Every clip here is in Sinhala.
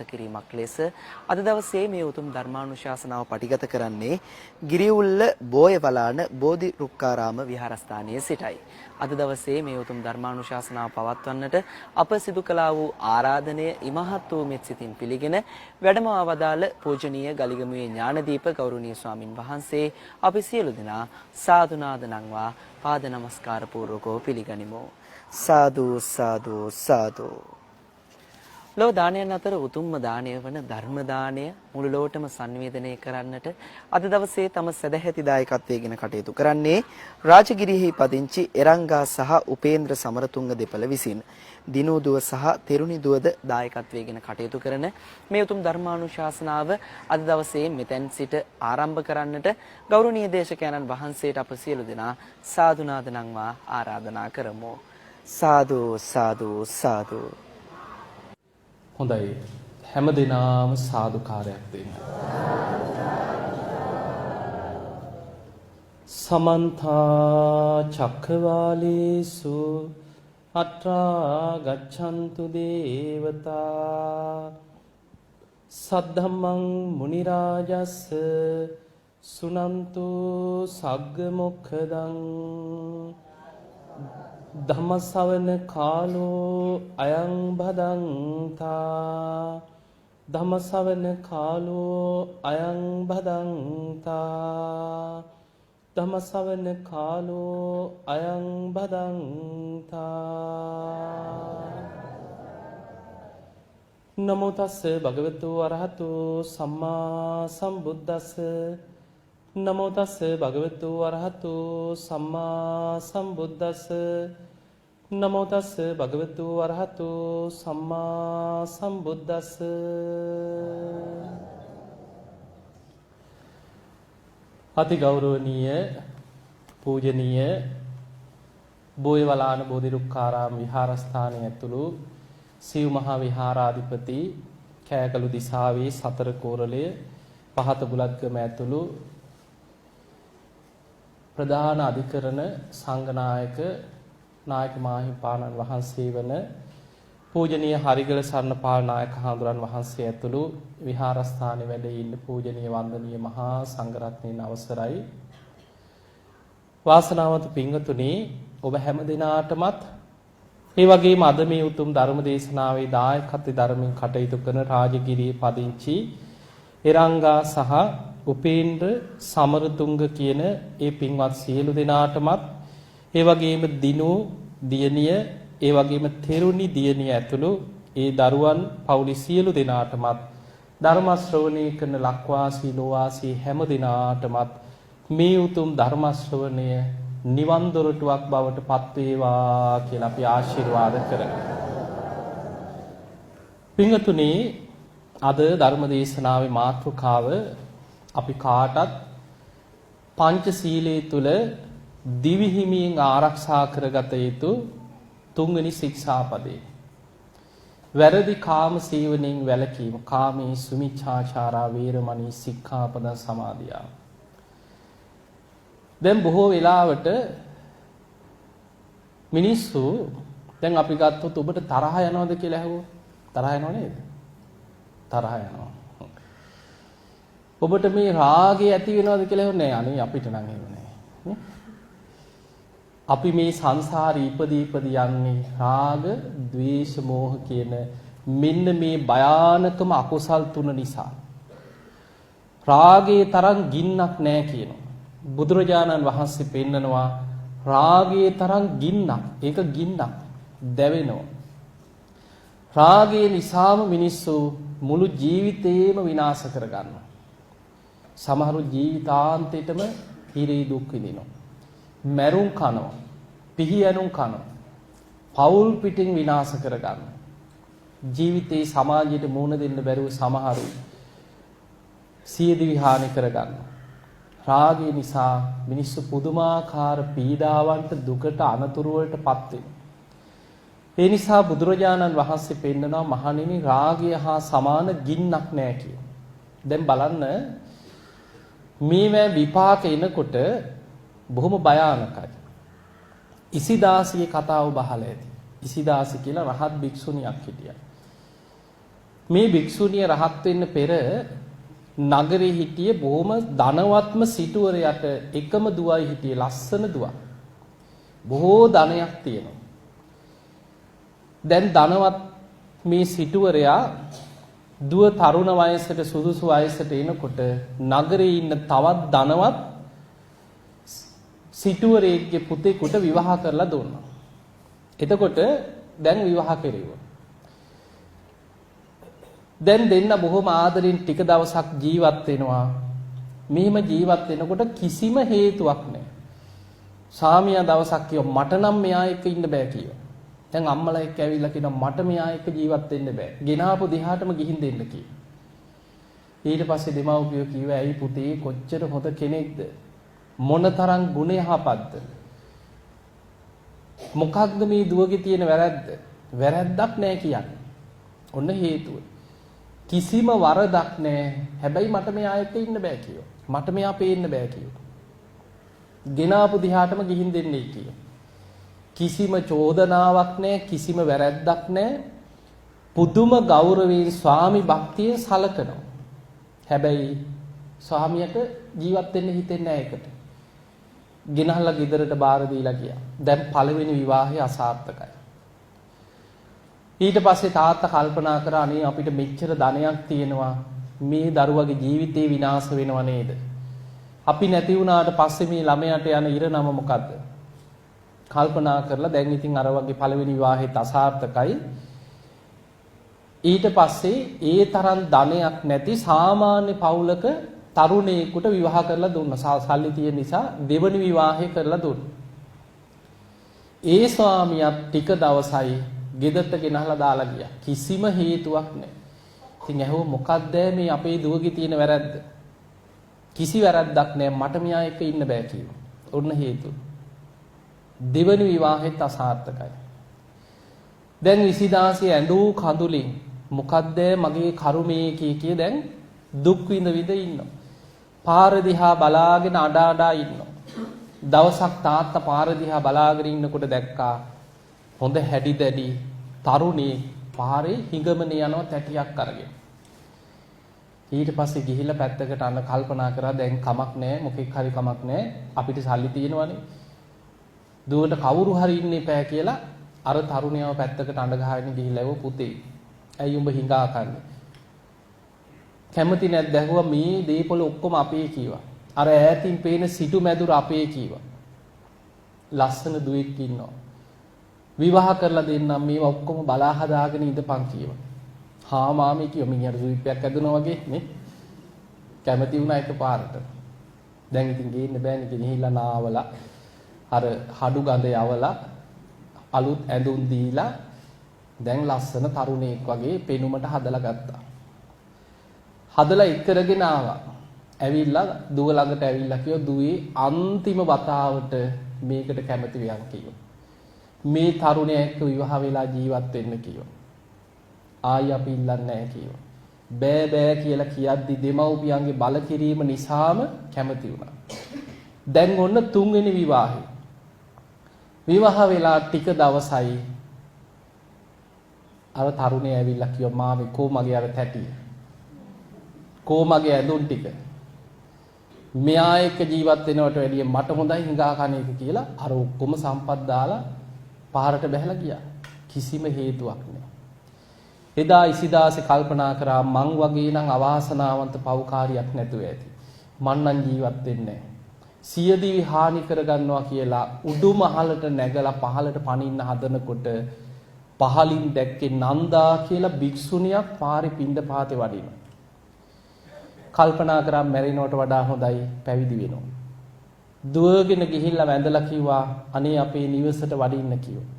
අනුමත කිරීමක් ලෙස අද දවසේ මේ උතුම් ධර්මානුශාසනාව පටිගත කරන්නේ ගිරිඋල්ල බෝයවලාන බෝධි රුක්කාරාම විහාරස්ථානයේ සිටයි. අද දවසේ මේ උතුම් ධර්මානුශාසනාව පවත්වන්නට අප සිදු කළා වූ ආරාධනය ඉමහත් වූ මෙත් සිතින් පිළිගෙන වැඩම අවදාළ පූජනීය ගලිගමුවේ ඥානදීප ගෞරවනීය ස්වාමින් වහන්සේ අපි සියලු දෙනා සාදුනාද නංවා පාද නමස්කාර පූර්වකව පිළිගනිමු. සාදු සාදු සාදු. ලෝ දානයන් අතර උතුම්ම දානය වන ධර්ම දානය මුළු ලෝකටම සංවේදනය කරන්නට අද දවසේ තම සදැහැති දායකත්වයෙන් කටයුතු කරන්නේ රාජගිරියෙහි පදිංචි එරංගා සහ උපේන්ද්‍ර සමරතුංග දෙපළ විසින් දිනු දුව සහ තෙරුණි දුවද දායකත්වයෙන් කටයුතු කරන මේ උතුම් ධර්මානුශාසනාව අද දවසේ මෙතෙන් සිට ආරම්භ කරන්නට ගෞරවනීය දේශකයන්න් වහන්සේට අප සියලු දෙනා සාදුනාද නංවා ආරාධනා කරමු. සාදු සාදු සාදු. හොඳයි හැම දිනාම සාදුකාරයක් දෙන්න. සමන්ත චක්කවාලේසු අත්‍රා ගච්ඡන්තු දේවතා සද්ධම්මං මුනි රාජස් සුනන්තු සග්ග මොක්ඛදං ධම්මසවන කාලෝ අයං භදංතා ධම්මසවන කාලෝ අයං භදංතා ධම්මසවන කාලෝ අයං භදංතා නමෝ තස්ස භගවතු වරහතු සම්මා සම්බුද්දස්ස නමෝ තස්ස භගවතු වරහතු සම්මා සම්බුද්දස්ස නමෝ තස්ස භගවතු වරහතු සම්මා සම්බුද්දස්ස. අති ගෞරවනීය පූජනීය බෝයවලාන බෝධිරුක්කාරාම විහාරස්ථානයේ ඇතුළු සිව් මහා විහාරාධිපති කෑගලු දිසාවේ සතර කෝරළය පහත බුලත්ගම ඇතුළු ප්‍රධාන අධිකරණ සංඝනායක නායක මාහිමිපාණන් වහන්සේ වන පූජනීය හරිගල සරණපාල නායක හඳුරන් වහන්සේ ඇතුළු විහාරස්ථානයේ වැඩ ඉන්න පූජනීය වන්දනීය මහා සංඝරත්නයන් අවසරයි. වාසනාවන්ත පින්වතුනි, ඔබ හැම දිනාටමත් ඒ වගේම අද මේ උතුම් ධර්ම දේශනාවේ දායකත්ව ධර්මයෙන් කටයුතු කරන රාජගිරියේ පදිංචි එරංගා සහ උපේන්ද්‍ර සමරතුංග කියන ඒ පින්වත් සියලු දෙනාටමත් ඒ වගේම දිනු දියණිය ඒ වගේම තෙරුණි දියණිය ඇතුළු ඒ දරුවන් පවුලි සියලු දෙනාටමත් ධර්ම ශ්‍රවණය කරන ලක්වාසී ලෝවාසී හැම දෙනාටමත් මේ උතුම් ධර්ම ශ්‍රවණය නිවන් දොරටුවක් බවට පත් වේවා කියලා අපි ආශිර්වාද කරනවා. පින්වතුනි, අද ධර්ම දේශනාවේ මාතෘකාව අපි කාටත් පංචශීලයේ තුල දිවිහිමියෙන් ආරක්ෂා කරගත යුතු තුන්වෙනි ශික්ෂාපදේ. වැරදි කාම සේවනයෙන් වැළකීම. කාමී සුමිච්ඡාචාරා වේරමණී සික්ඛාපද සමාදියා. දැන් බොහෝ වෙලාවට මිනිස්සු දැන් අපි ගත්තොත් ඔබට තරහ යනවද කියලා අහුවොත් තරහ යනව නේද? තරහ යනවා. ඔබට මේ රාගය ඇති වෙනවද කියලා අහුවොත් නෑ. අනේ අපිට නම් එහෙම නෑ. අපි මේ සංසාරේ ඉපදී යන්නේ රාග, ద్వේෂ, මෝහ කියන මෙන්න මේ භයානකම අකුසල් තුන නිසා. රාගයේ තරම් ගින්නක් නෑ කියනවා. බුදුරජාණන් වහන්සේ පෙන්නනවා රාගයේ තරම් ගින්නක්. ඒක ගින්නක් දැවෙනවා. රාගයේ නිසාම මිනිස්සු මුළු ජීවිතේම විනාශ කරගන්නවා. සමහරු ජීවිතාන්තයටම හිරේ දුක් විඳිනවා. මැරුම් කනවා. පිහියනුම් කනවා. පෞල් පිටින් විනාශ කරගන්නවා. ජීවිතේ සමාජයට මුහුණ දෙන්න බැරුව සමහරු සියදිවි හානි කරගන්නවා. රාගය නිසා මිනිස්සු පුදුමාකාර පීඩාවන්ට දුකට අනතුරු වලටපත් වෙනවා. ඒ නිසා බුදුරජාණන් වහන්සේ පෙන්නනවා මහණෙනි රාගය හා සමාන ගින්නක් නෑ කියලා. දැන් බලන්න මේ විපාක එනකොට බොහොම භයානකයි. ඉසිදාසියේ කතාව බහලා ඇති. ඉසිදාසි කියලා රහත් භික්ෂුණියක් හිටියා. මේ භික්ෂුණිය රහත් වෙන්න පෙර නගරේ හිටියේ බොහොම ධනවත්ම සිටුවරයට එකම දුවයි හිටියේ ලස්සන දුවක්. බොහෝ ධනයක් තියෙනවා. දැන් ධනවත් මේ සිටුවරයා දුව තරුණ වයසට සුදුසු වයසට එනකොට නගරේ ඉන්න තවත් ධනවත් සිටුවරයෙක්ගේ පුතේකට විවාහ කරලා දුන්නා. එතකොට දැන් විවාහ කෙරෙව්වා. දැන් දෙන්න බොහොම ආදරෙන් ටික දවසක් ජීවත් වෙනවා. මෙහිම ජීවත් වෙනකොට කිසිම හේතුවක් නැහැ. සාමියා දවසක් කියව මට නම් මෙයා එක්ක ඉන්න බෑ කියලා. දැන් අම්මලා එක්ක ඇවිල්ලා කියනවා මට මෙයා එක්ක ජීවත් වෙන්න බෑ. ගෙනාපු දිහාටම ගිහින් දෙන්න කියලා. ඊට පස්සේ දෙමව්පියෝ කිව්වා ඇයි පුතේ කොච්චර හොඳ කෙනෙක්ද? මොනතරම් ගුණ යහපත්ද? මොකක්ද මේ දුවගේ තියෙන වැරද්ද? වැරද්දක් නැහැ කියන්නේ. ඔන්න හේතුව. කිසිම වරදක් නැහැ. හැබැයි මට මෙයා එක්ක ඉන්න බෑ කියෝ. මට මෙයා පේන්න බෑ කියෝ. ගෙනාපු දිහාටම ගිහින් දෙන්නේ කියෝ. කිසිම චෝදනාවක් නැහැ, කිසිම වැරැද්දක් නැහැ. පුදුම ගෞරවයෙන් ස්වාමි භක්තියෙන් සලකනවා. හැබැයි ස්වාමියට ජීවත් වෙන්න හිතෙන්නේ නැහැ ඒකට. ගෙනහලා ගෙදරට බාර දීලා ගියා. දැන් පළවෙනි විවාහය අසාර්ථකයි. ඊට පස්සේ තාත්තා කල්පනා කරා අනේ අපිට මෙච්චර ධනයක් තියෙනවා මේ දරුවගේ ජීවිතේ විනාශ වෙනව නේද? අපි නැති වුණාට පස්සේ මේ ළමයාට යන ඉරණම මොකද්ද? කල්පනා කරලා දැන් ඉතින් අර වගේ පළවෙනි විවාහෙත් අසාර්ථකයි. ඊට පස්සේ ඒ තරම් ධනයක් නැති සාමාන්‍ය පවුලක තරුණයෙකුට විවාහ කරලා දුන්නා. සල්ලි තියෙන නිසා දෙවනි විවාහය කරලා දුන්නා. ඒ ස්වාමියා ටික දවසයි ගෙදරට ගෙනහලා දාලා ගියා. කිසිම හේතුවක් නැහැ. ඉතින් ඇහුව මොකක්ද මේ අපේ දුවගේ තියෙන වැරද්ද? කිසි වැරද්දක් නැහැ. මට මෙයා එක්ක ඉන්න බෑ කිව්වා. ඔන්න හේතුව. දෙවනි විවාහෙත් අසාර්ථකයි. දැන් විසිදාසිය ඇඬූ කඳුලින් මොකද්ද මගේ කරුමේ කිය දැන් දුක් විඳ ඉන්නවා. පාර දිහා බලාගෙන අඬා ඉන්නවා. දවසක් තාත්තා පාර දිහා බලාගෙන ඉන්නකොට දැක්කා හොඳ හැඩි දැඩි තරුණී පාරේ හිඟමන යනවා තැටියක් අරගෙන. ඊට පස්සේ ගිහිල්ලා පැත්තකට අන්න කල්පනා කරා දැන් කමක් නැහැ මොකෙක් හරි කමක් නැහැ අපිට සල්ලි තියෙනවනේ. දුවට කවුරු හරි ඉන්නේ පෑ කියලා අර තරුණියව පැත්තකට අඬ ගහගෙන ගිහිල්ලා ඇව පුතේ ඇයි උඹ හිඟා කන්නේ? කැමති නැද්ද ඇහුවා මේ දීපොළ ඔක්කොම අපේ කීවා. අර ඈතින් පේන සිටු මැදුර අපේ කීවා. ලස්සන දුවෙක් ඉන්නවා. විවාහ කරලා දෙන්නම් මේවා ඔක්කොම බලා හදාගෙන ඉඳපන් කීවා. හා මාමේ කිව්වා මිනිහට සුවිප්පයක් ඇදුනා වගේ නේ. කැමති වුණා එකපාරට. දැන් ඉතින් ගේන්න බෑනේ ගිහිල්ලා නාවලා අර හඩු ගඳ යවලා අලුත් ඇඳුම් දීලා දැන් ලස්සන තරුණයෙක් වගේ පෙනුමට හදලා ගත්තා. හදලා ඉක්කරගෙන ආවා. ඇවිල්ලා දුව ළඟට ඇවිල්ලා කිව්වා දුවේ අන්තිම වතාවට මේකට කැමති වියන් කිව්වා. මේ තරුණයා එක්ක විවාහ වෙලා ජීවත් වෙන්න කිව්වා. ආයි අපි ඉල්ලන්නේ නැහැ කිව්වා. බෑ බෑ කියලා කියද්දි දෙමව්පියන්ගේ බල කිරීම නිසාම කැමති වුණා. දැන් ඔන්න තුන්වෙනි විවාහය. විවාහ වෙලා ටික දවසයි අර තරුණයා ඇවිල්ලා කිව්වා මාමේ කෝ මගේ අර තැටිය. කෝ මගේ ඇඳුම් ටික. මෙයා එක්ක ජීවත් වෙනවට වැඩිය මට හොඳයි හිඟා කන එක කියලා අර ඔක්කොම සම්පත් දාලා පාරට බැහැලා ගියා. කිසිම හේතුවක් නැහැ. එදා ඉසිදාසේ කල්පනා කරා මං වගේ නම් අවාසනාවන්ත පව්කාරියක් නැතුව ඇති. මං නම් ජීවත් වෙන්නේ නැහැ. සියදිවි හානි කරගන්නවා කියලා උඩුමහලට නැගලා පහලට පනින්න හදනකොට පහලින් දැක්කේ නන්දා කියලා භික්ෂුණියක් පාරේ පින්ඩපාතේ වඩිනවා. කල්පනා කරා මැරෙනවට වඩා හොඳයි පැවිදි වෙනවා. දුවගෙන ගිහිල්ලා වැඳලා කිව්වා අනේ අපේ නිවසට වඩින්න කිව්වා.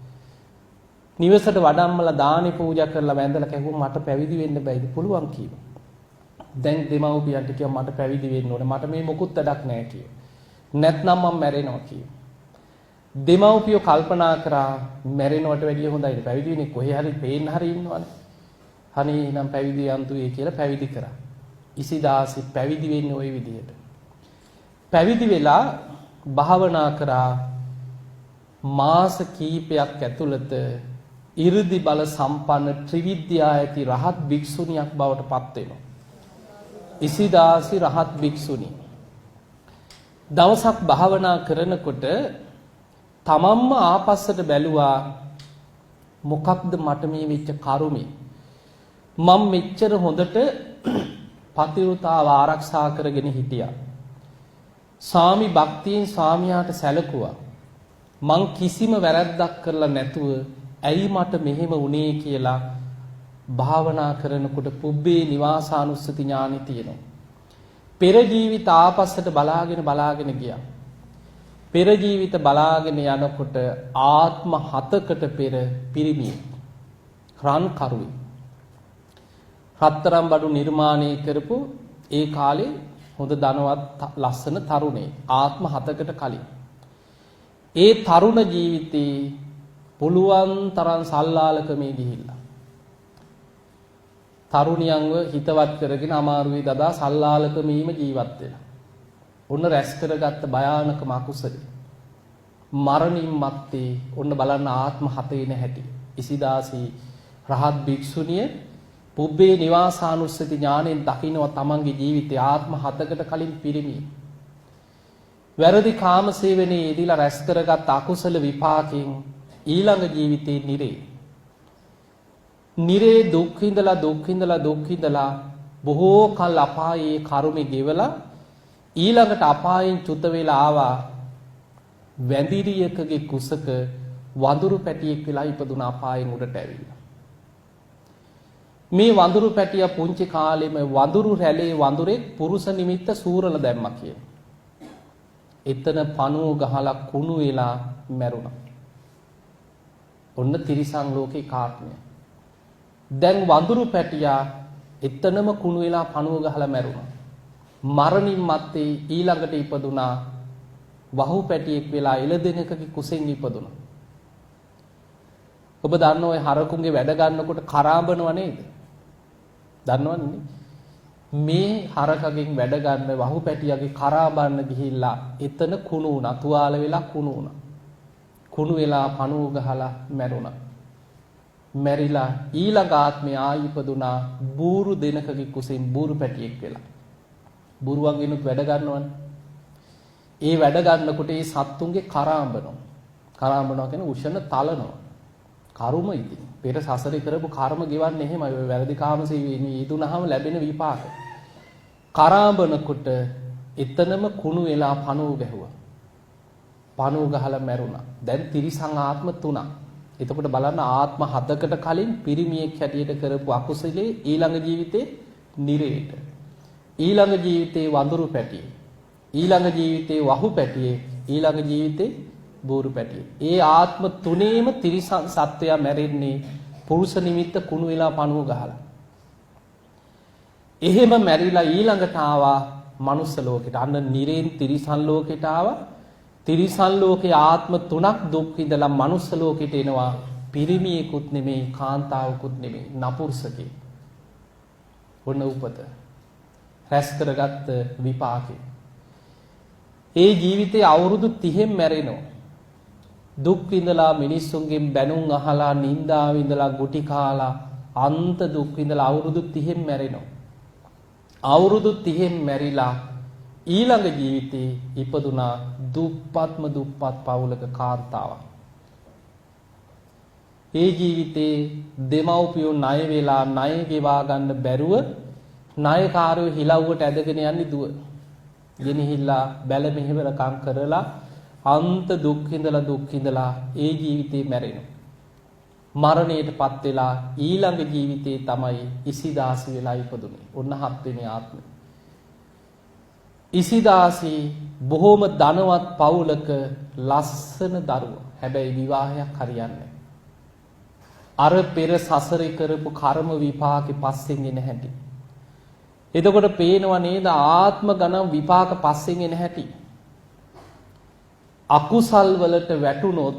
නිවසට වඩම්මලා දානි පූජා කරලා වැඳලා කිව්වා මට පැවිදි වෙන්න බැයිද පුළුවන් කිව්වා. දැන් දෙමව්පියන්ට කිව්වා මට පැවිදි වෙන්න ඕනේ මට මේ මොකුත් වැඩක් නැහැ කිව්වා. නැත්නම් මම මැරෙනවා කිව්වා. දෙමව්පියෝ කල්පනා කරා මැරෙනවට වැඩිය හොඳයි පැවිදි වෙන්නේ කොහේ හරි පේන්න හරි ඉන්නවනේ. අනේ නම් පැවිදි යන්තුයි කියලා පැවිදි කරා. ඉසිදාසි පැවිදි වෙන්නේ ওই විදිහට. පැවිදි වෙලා භාවනා කරා මාස කීපයක් ඇතුළත 이르දි බල සම්පන්න ත්‍රිවිද්‍යා ඇති රහත් භික්ෂුණියක් බවට පත් වෙනවා. ඉසිදාසි රහත් භික්ෂුණිය. දවසක් භාවනා කරනකොට තමන්ම ආපස්සට බැලුවා මොකක්ද මට මේ වෙච්ච කරුමේ? මම මෙච්චර හොඳට පතිවෘතාව ආරක්ෂා කරගෙන හිටියා. ස්වාමි භක්තියෙන් ස්වාමියාට සැලකුවා. මං කිසිම වැරැද්දක් කරලා නැතුව ඇයි මට මෙහෙම වුනේ කියලා භාවනා කරනකොට පුබ්බේ නිවාසානුස්සති ඥානෙ තියෙනවා. පෙර ජීවිත ආපස්සට බලාගෙන ගියා. පෙර ජීවිත බලාගෙන යනකොට ආත්ම 7කට පෙර පිරිමියෙක් රන් කරුවේ රත්තරන් බඩු නිර්මාණය කරපු ඒ කාලේ හොඳ ධනවත් ලස්සන තරුණේ ආත්ම 7කට කලින් ඒ තරුණ ජීවිතේ පුළුවන් තරම් සල්ලාලකමේ ගිහිල්ලා තරුණියන්ව හිතවත් කරගෙන අමාරුවේ දදා සල්ලාලකමීම ජීවත් වෙලා ඔන්න රැස් කරගත්ත භයානක මකුසල මරණින් මත්තේ ඔන්න බලන්න ආත්ම 7 නැහැටි ඉසිදාසී රහත් භික්ෂුණිය පුබ්බේ නිවාසානුස්සති ඥාණයෙන් දකින්නවා තමන්ගේ ජීවිතේ ආත්ම 7කට කලින් පිරිමි. වැරදි කාම සේවනයේ යෙදিলা රැස් කරගත් අකුසල විපාකයෙන් ඊළඟ ජීවිතේ නිරේ දුක් විඳලා බොහෝ කල් අපායේ කර්මෙ ගෙවලා ඊළඟට අපායෙන් චුත වෙලා ආවා වැඳිරියකගේ කුසක වඳුරු පැටියෙක් වෙලා ඉපදුන අපායෙන් උඩට ඇවිල්ලා. මේ වඳුරු පැටියා පුංචි කාලෙම වඳුරු රැළේ වඳුරෙක් පුරුෂ නිමිත්ත සූරල දැම්මා කියන. එතන පණුව ගහලා කුණු වෙලා මැරුණා. ඔන්න තිරිසන් ලෝකේ කාර්යය. දැන් වඳුරු පැටියා එතනම කුණු වෙලා පණුව ගහලා මැරුණා. මරණින් මත්තේ ඊළඟට ඉපදුනා වහු පැටියෙක් වෙලා එළදෙනකගේ කුසෙන් ඉපදුනා. ඔබ දන්න ඔය හරකුන්ගේ වැඩ ගන්නකොට කරාඹනව නේද? දන්නවන්නේ? මේ හරකගෙන් වැඩ ගන්න වහු පැටියාගේ කරාඹන්න ගිහිල්ලා එතන කුණු වුණා. තුවාල වෙලා කුණු වුණා. කුණු වෙලා පණුව ගහලා මැරුණා. මැරිලා ඊළඟ ආත්මේ ආයි ඉපදුනා බූරු දෙනකගේ කුසෙන් බූරු පැටියෙක් වෙලා. බූරුවන්ගෙනුත් වැඩ ගන්නවනේ. ඒ වැඩ ගන්නකොට ඒ සත්තුන්ගේ කරාඹනවා. කරාඹනවා කියන්නේ උෂණ තලනවා. කර්ම ඉතින් පෙර සසරේ කරපු කර්ම ගෙවන්නේ එහෙමයි. ඔය වැරදි කාමසේවීනේ ඊදුනහම ලැබෙන විපාක. කරාඹනකොට එතනම කුණු වෙලා පණුව ගැහුවා. පණුව ගහලා මැරුණා. දැන් තිරිසං ආත්ම 3. එතකොට බලන්න ආත්ම 7කට කලින් පිරිමියෙක් හැටියට කරපු අකුසලේ ඊළඟ ජීවිතේ නිරේට. ඊළඟ ජීවිතේ වඳුරු පැටියෙ. ඊළඟ ජීවිතේ වහු පැටියෙ. ඊළඟ ජීවිතේ බෝරු පැටියෙ. ඒ ආත්ම 3ේම තිරිසන් සත්වයා මැරෙන්නේ පුරුෂ නිමිත්ත කුණු වෙලා පණුව ගහලා. එහෙම මැරිලා ඊළඟට ආවා මනුස්ස ලෝකෙට. අන්න නිරේන් තිරිසන් ලෝකෙට ආවා. තිරිසන් ලෝකේ ආත්ම 3ක් දුක් විඳලා මනුස්ස ලෝකෙට එනවා. පිරිමියෙකුත් නෙමෙයි කාන්තාවකුත් නෙමෙයි නපුරුෂකේ. ඔන්න උපත. රැස් කරගත්ත විපාකේ. ඒ ජීවිතේ අවුරුදු 30න් මැරෙනවා. දුක් විඳලා මිනිස්සුන්ගෙන් බැනුම් අහලා නිඳා විඳලා ගුටි කාලා අන්ත දුක් විඳලා අවුරුදු 30න් මැරෙනවා. අවුරුදු 30න් මැරිලා ඊළඟ ජීවිතේ ඉපදුනා දුප්පත්ම දුප්පත් පවුලක කාන්තාවක්. ඒ ජීවිතේ දෙමව්පියෝ ණය වෙලා ණය ගෙවා ගන්න බැරුව ණයකාරයෝ හිලව්වට ඇදගෙන යන්නේ දුව. ගෙනහිල්ලා බැල මෙහෙවරකම් කරලා අන්ත දුක් විඳලා ඒ ජීවිතේ මැරෙනවා. මරණයටපත් වෙලා ඊළඟ ජීවිතේ තමයි ඉසිදාසි වෙලා ඉපදුනේ. ඔන්න 7 වෙනි ආත්මේ. ඉසිදාසි බොහොම ධනවත් පවුලක ලස්සන දරුවා. හැබැයි විවාහයක් හරියන්නේ අර පෙර සසරේ කරපු කර්ම විපාකේ පස්සෙන් එන හැටි. එතකොට පේනව නේද ආත්ම ගණන් විපාක පස්සෙන් එන හැටි. අකුසල් වලට වැටුනොත්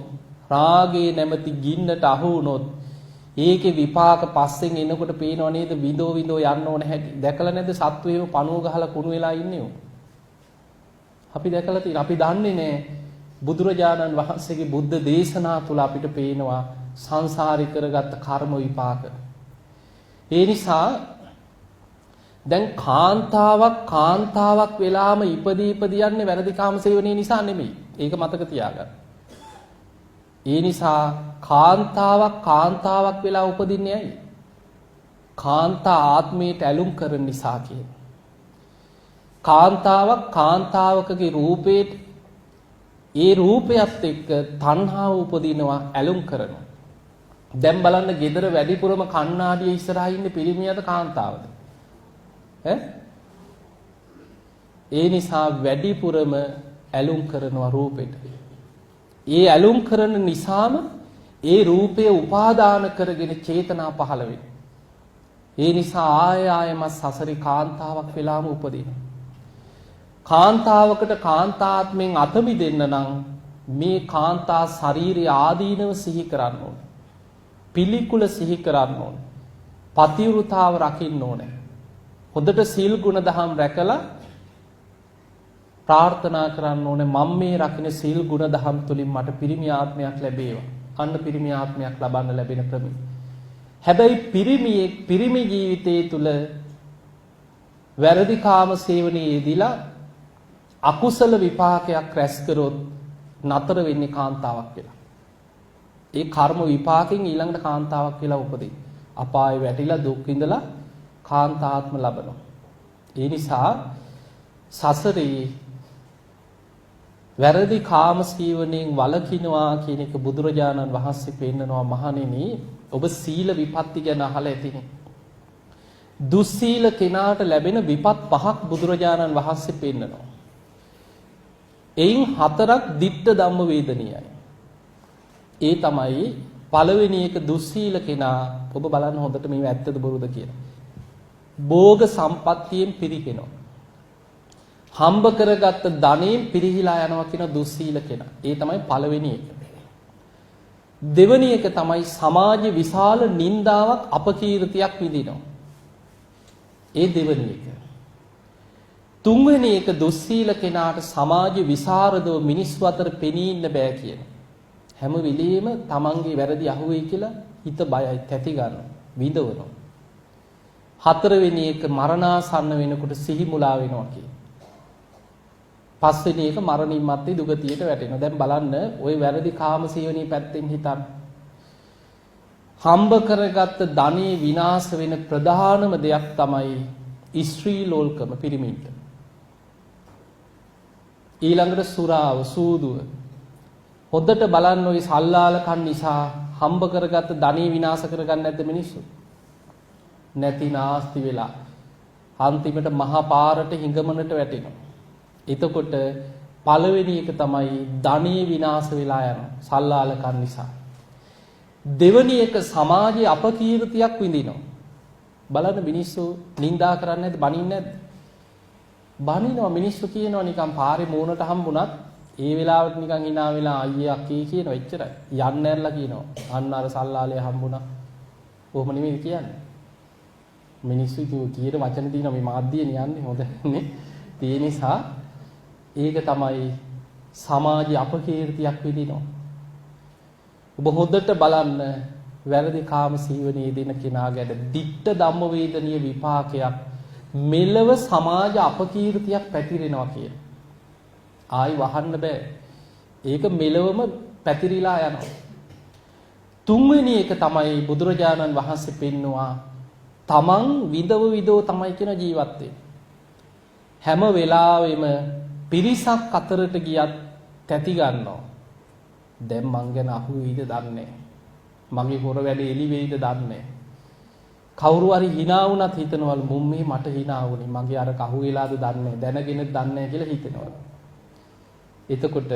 රාගේ නැමැති ගින්නට අහු වුනොත් ඒකේ විපාක පස්සෙන් එනකොට පේනව නේද විදෝ යන්න ඕන හැටි. දැකලා නැද්ද සත්වයෝ පණුව ගහලා කුණු වෙලා ඉන්නේ? අපි දැකලා තියෙන අපි දන්නේ නැහැ බුදුරජාණන් වහන්සේගේ බුද්ධ දේශනා තුල අපිට පේනවා සංසාරේ කරගත්ත කර්ම විපාක. ඒ නිසා දැන් කාන්තාවක් වෙලාම ඉපදී යන්නේ වැරදි කාම සේවනයේ නිසා නෙමෙයි. ඒක මතක තියාගන්න. ඒ නිසා කාන්තාවක් වෙලා උපදින්නේ ඇයි? කාන්තා ආත්මයට ඇලුම් කරන නිසා කියන. කාන්තාවකගේ රූපේට ඒ රූපයත් එක්ක තණ්හාව උපදිනවා, ඇලුම් කරනවා. දැන් බලන්න ගෙදර වැඩිපුරම කණ්ණාඩිය ඉස්සරහා ඉන්නේ පිරිමියද කාන්තාවද? ඒ නිසා වැඩිපුරම ඇලුම් කරනවා රූපෙට. ඒ ඇලුම් කරන නිසාම ඒ රූපය උපාදාන කරගෙන චේතනා පහළ වෙනවා. ඒ නිසා ආයමත් සසරේ කාන්තාවක් වෙලාම උපදිනවා. කාන්තාවකට කාන්තාත්මෙන් අත මිදෙන්න නම් මේ කාන්තා ශාරීරික ආදීනව සිහි කරන්න ඕනේ. පිළිකුල සිහි කරන්න ඕනේ. පතිවෘතාව රකින්න ඕනේ. හොඳට සීල් ගුණ දහම් රැකලා ප්‍රාර්ථනා කරන්න ඕනේ මම මේ රකින්න සීල් ගුණ දහම් තුලින් මට පිරිමි ආත්මයක් ලැබේවා. අන්න පිරිමි ආත්මයක් ලබන්න ලැබෙන ක්‍රමය. හැබැයි පිරිමි ජීවිතයේ තුල වැරදි කාම සේවනයේ යෙදিলা අකුසල විපාකයක් රැස් කරොත් නතර වෙන්නේ කාන්තාවක් වෙලා. ඒ කර්ම විපාකෙන් ඊළඟට කාන්තාවක් වෙලා උපදින. අපායේ වැටිලා දුක් විඳලා කාන්තාත්ම ලබනවා. ඒ නිසා සසරේ වැරදි කාම සීවණයෙන් වළකිනවා කියන එක බුදුරජාණන් වහන්සේ පෙන්නනවා. මහණෙනි, ඔබ සීල විපත්ති ගැන අහලා ඇතිනේ. දුස්සීල කෙනාට ලැබෙන විපත් පහක් බුදුරජාණන් වහන්සේ පෙන්නනවා. එයින් 4ක් ditta ධම්ම වේදනීයයි. ඒ තමයි පළවෙනි එක දුස්සීල කෙනා. ඔබ බලන්න හොඳට මේව ඇත්තද බොරුද කියලා. භෝග සම්පත්තියෙන් පිරිහෙනවා. හම්බ කරගත්ත ධනෙන් පිරිහිලා යනවා කියන දුස්සීල කෙනා. ඒ තමයි පළවෙනි එක. දෙවෙනි එක තමයි සමාජ විශාල නින්දාවක් අපකීර්තියක් විඳිනවා. ඒ දෙවෙනි එක. තුන්වෙනි එක දුස්සීල කෙනාට සමාජ විසරදව මිනිස්සු අතර පෙනී ඉන්න බෑ කියන. හැම වෙලෙම තමන්ගේ වැරදි අහුවෙයි කියලා හිත බයයි, තැති ගන්නවා, විඳවනවා. හතරවෙනි එක මරණාසන්න වෙනකොට සිහි මුලා වෙනවා කියන. පස්වෙනි එක මරණින් මත්තේ දුගතියට වැටෙනවා. දැන් බලන්න ওই වැරදි කාම සීවණී පැත්තෙන් හිතන්න. හම්බ කරගත්ත ධනෙ විනාශ වෙන ප්‍රධානම දෙයක් තමයි ස්ත්‍රී ලෝල්කම, පිරිමින්ට. ඊළඟට සුරාව, සූදුව. හොද්දට බලන්න ওই සල්ලාලකම් නිසා හම්බ කරගත්ත ධනෙ විනාශ කරගන්න නැද්ද මිනිස්සු? නැති නාස්ති වෙලා අන්තිමට මහා පාරට හිඟමනට වැටෙනවා. එතකොට පළවෙනි එක තමයි ධනෙ විනාශ වෙලා යනවා සල්ලාලකම් නිසා. දෙවෙනි එක සමාජයේ අපකීර්තියක් විඳිනවා. බලන්න මිනිස්සු නිඳා කරන්නේ නැද්ද, බනින්නේ නැද්ද? බනිනවා. මිනිස්සු කියනවා නිකන් පාරේ මූණට හම්බුණත් ඒ වෙලාවට නිකන් hina වෙලා අයියේ අක්කේ කියනවා එච්චරයි. යන්න ඇරලා කියනවා අන්න අර සල්ලාලේ හම්බුණා. කොහොම නෙමෙයි කියන්නේ. මිනිස්සු කියන වචන දිනවා මේ මාධ්‍යයෙන් යන්නේ හොඳනේ. ඒ නිසා ඒක තමයි සමාජයේ අපකීර්තියක් විඳිනවා. ඔබ හොඳට බලන්න වැරදි කාම සීවණයේ දෙන කෙනා ගැන ditta ධම්ම වේදනීය විපාකයක් මෙලව සමාජ අපකීර්තියක් පැතිරෙනවා කියන. ආයි වහන්න බෑ. ඒක මෙලවම පැතිරිලා යනවා. තුන්වෙනි එක තමයි බුදුරජාණන් වහන්සේ පෙන්නවා තමන් විදව තමයි කියන ජීවත් වෙන්නේ. හැම වෙලාවෙම පිරිසක් අතරට ගියත් තැති ගන්නවා. දැන් මං ගැන අහුවෙයිද දන්නේ මගේ හොර වැඩේ එලි වෙයිද දන්නේ කවුරු හරි hina වුණත් හිතනවලු මුම් මේ මට hina වුණේ මගේ අර කහු වෙලාද දන්නේ දැනගෙන දන්නේ කියලා හිතනවලු. එතකොට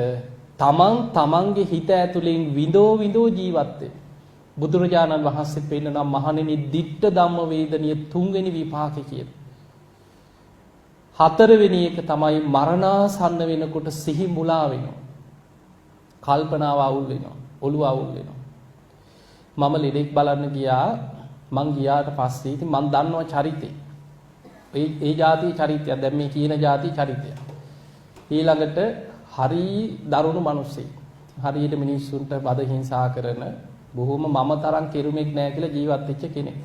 තමන්ගේ හිත ඇතුලෙන් විඳෝ ජීවත් වෙන්න බුදුරජාණන් වහන්සේ පෙන්නන මහණෙනි ditta ධම්ම වේදනීය තුන්වෙනි විපාකේ කියන. හතරවෙනි එක තමයි මරණාසන්න වෙනකොට සිහි මුලා වෙනවා. කල්පනාව අවුල් වෙනවා. ඔළුව අවුල් වෙනවා. මම ලෙඩෙක් බලන්න ගියා. මං ගියාට පස්සේ ඉතින් මං දන්නවා චරිතේ. ඒ જાති චරිතය. දැන් මේ කියන જાති චරිතය. ඊළඟට හරි දරුණු මිනිස්සෙක්. හරියට මිනිස්සුන්ට බද හිංසා කරන බොහොම මම තරම් කෙරුමක් නැහැ කියලා ජීවත් වෙච්ච කෙනෙක්.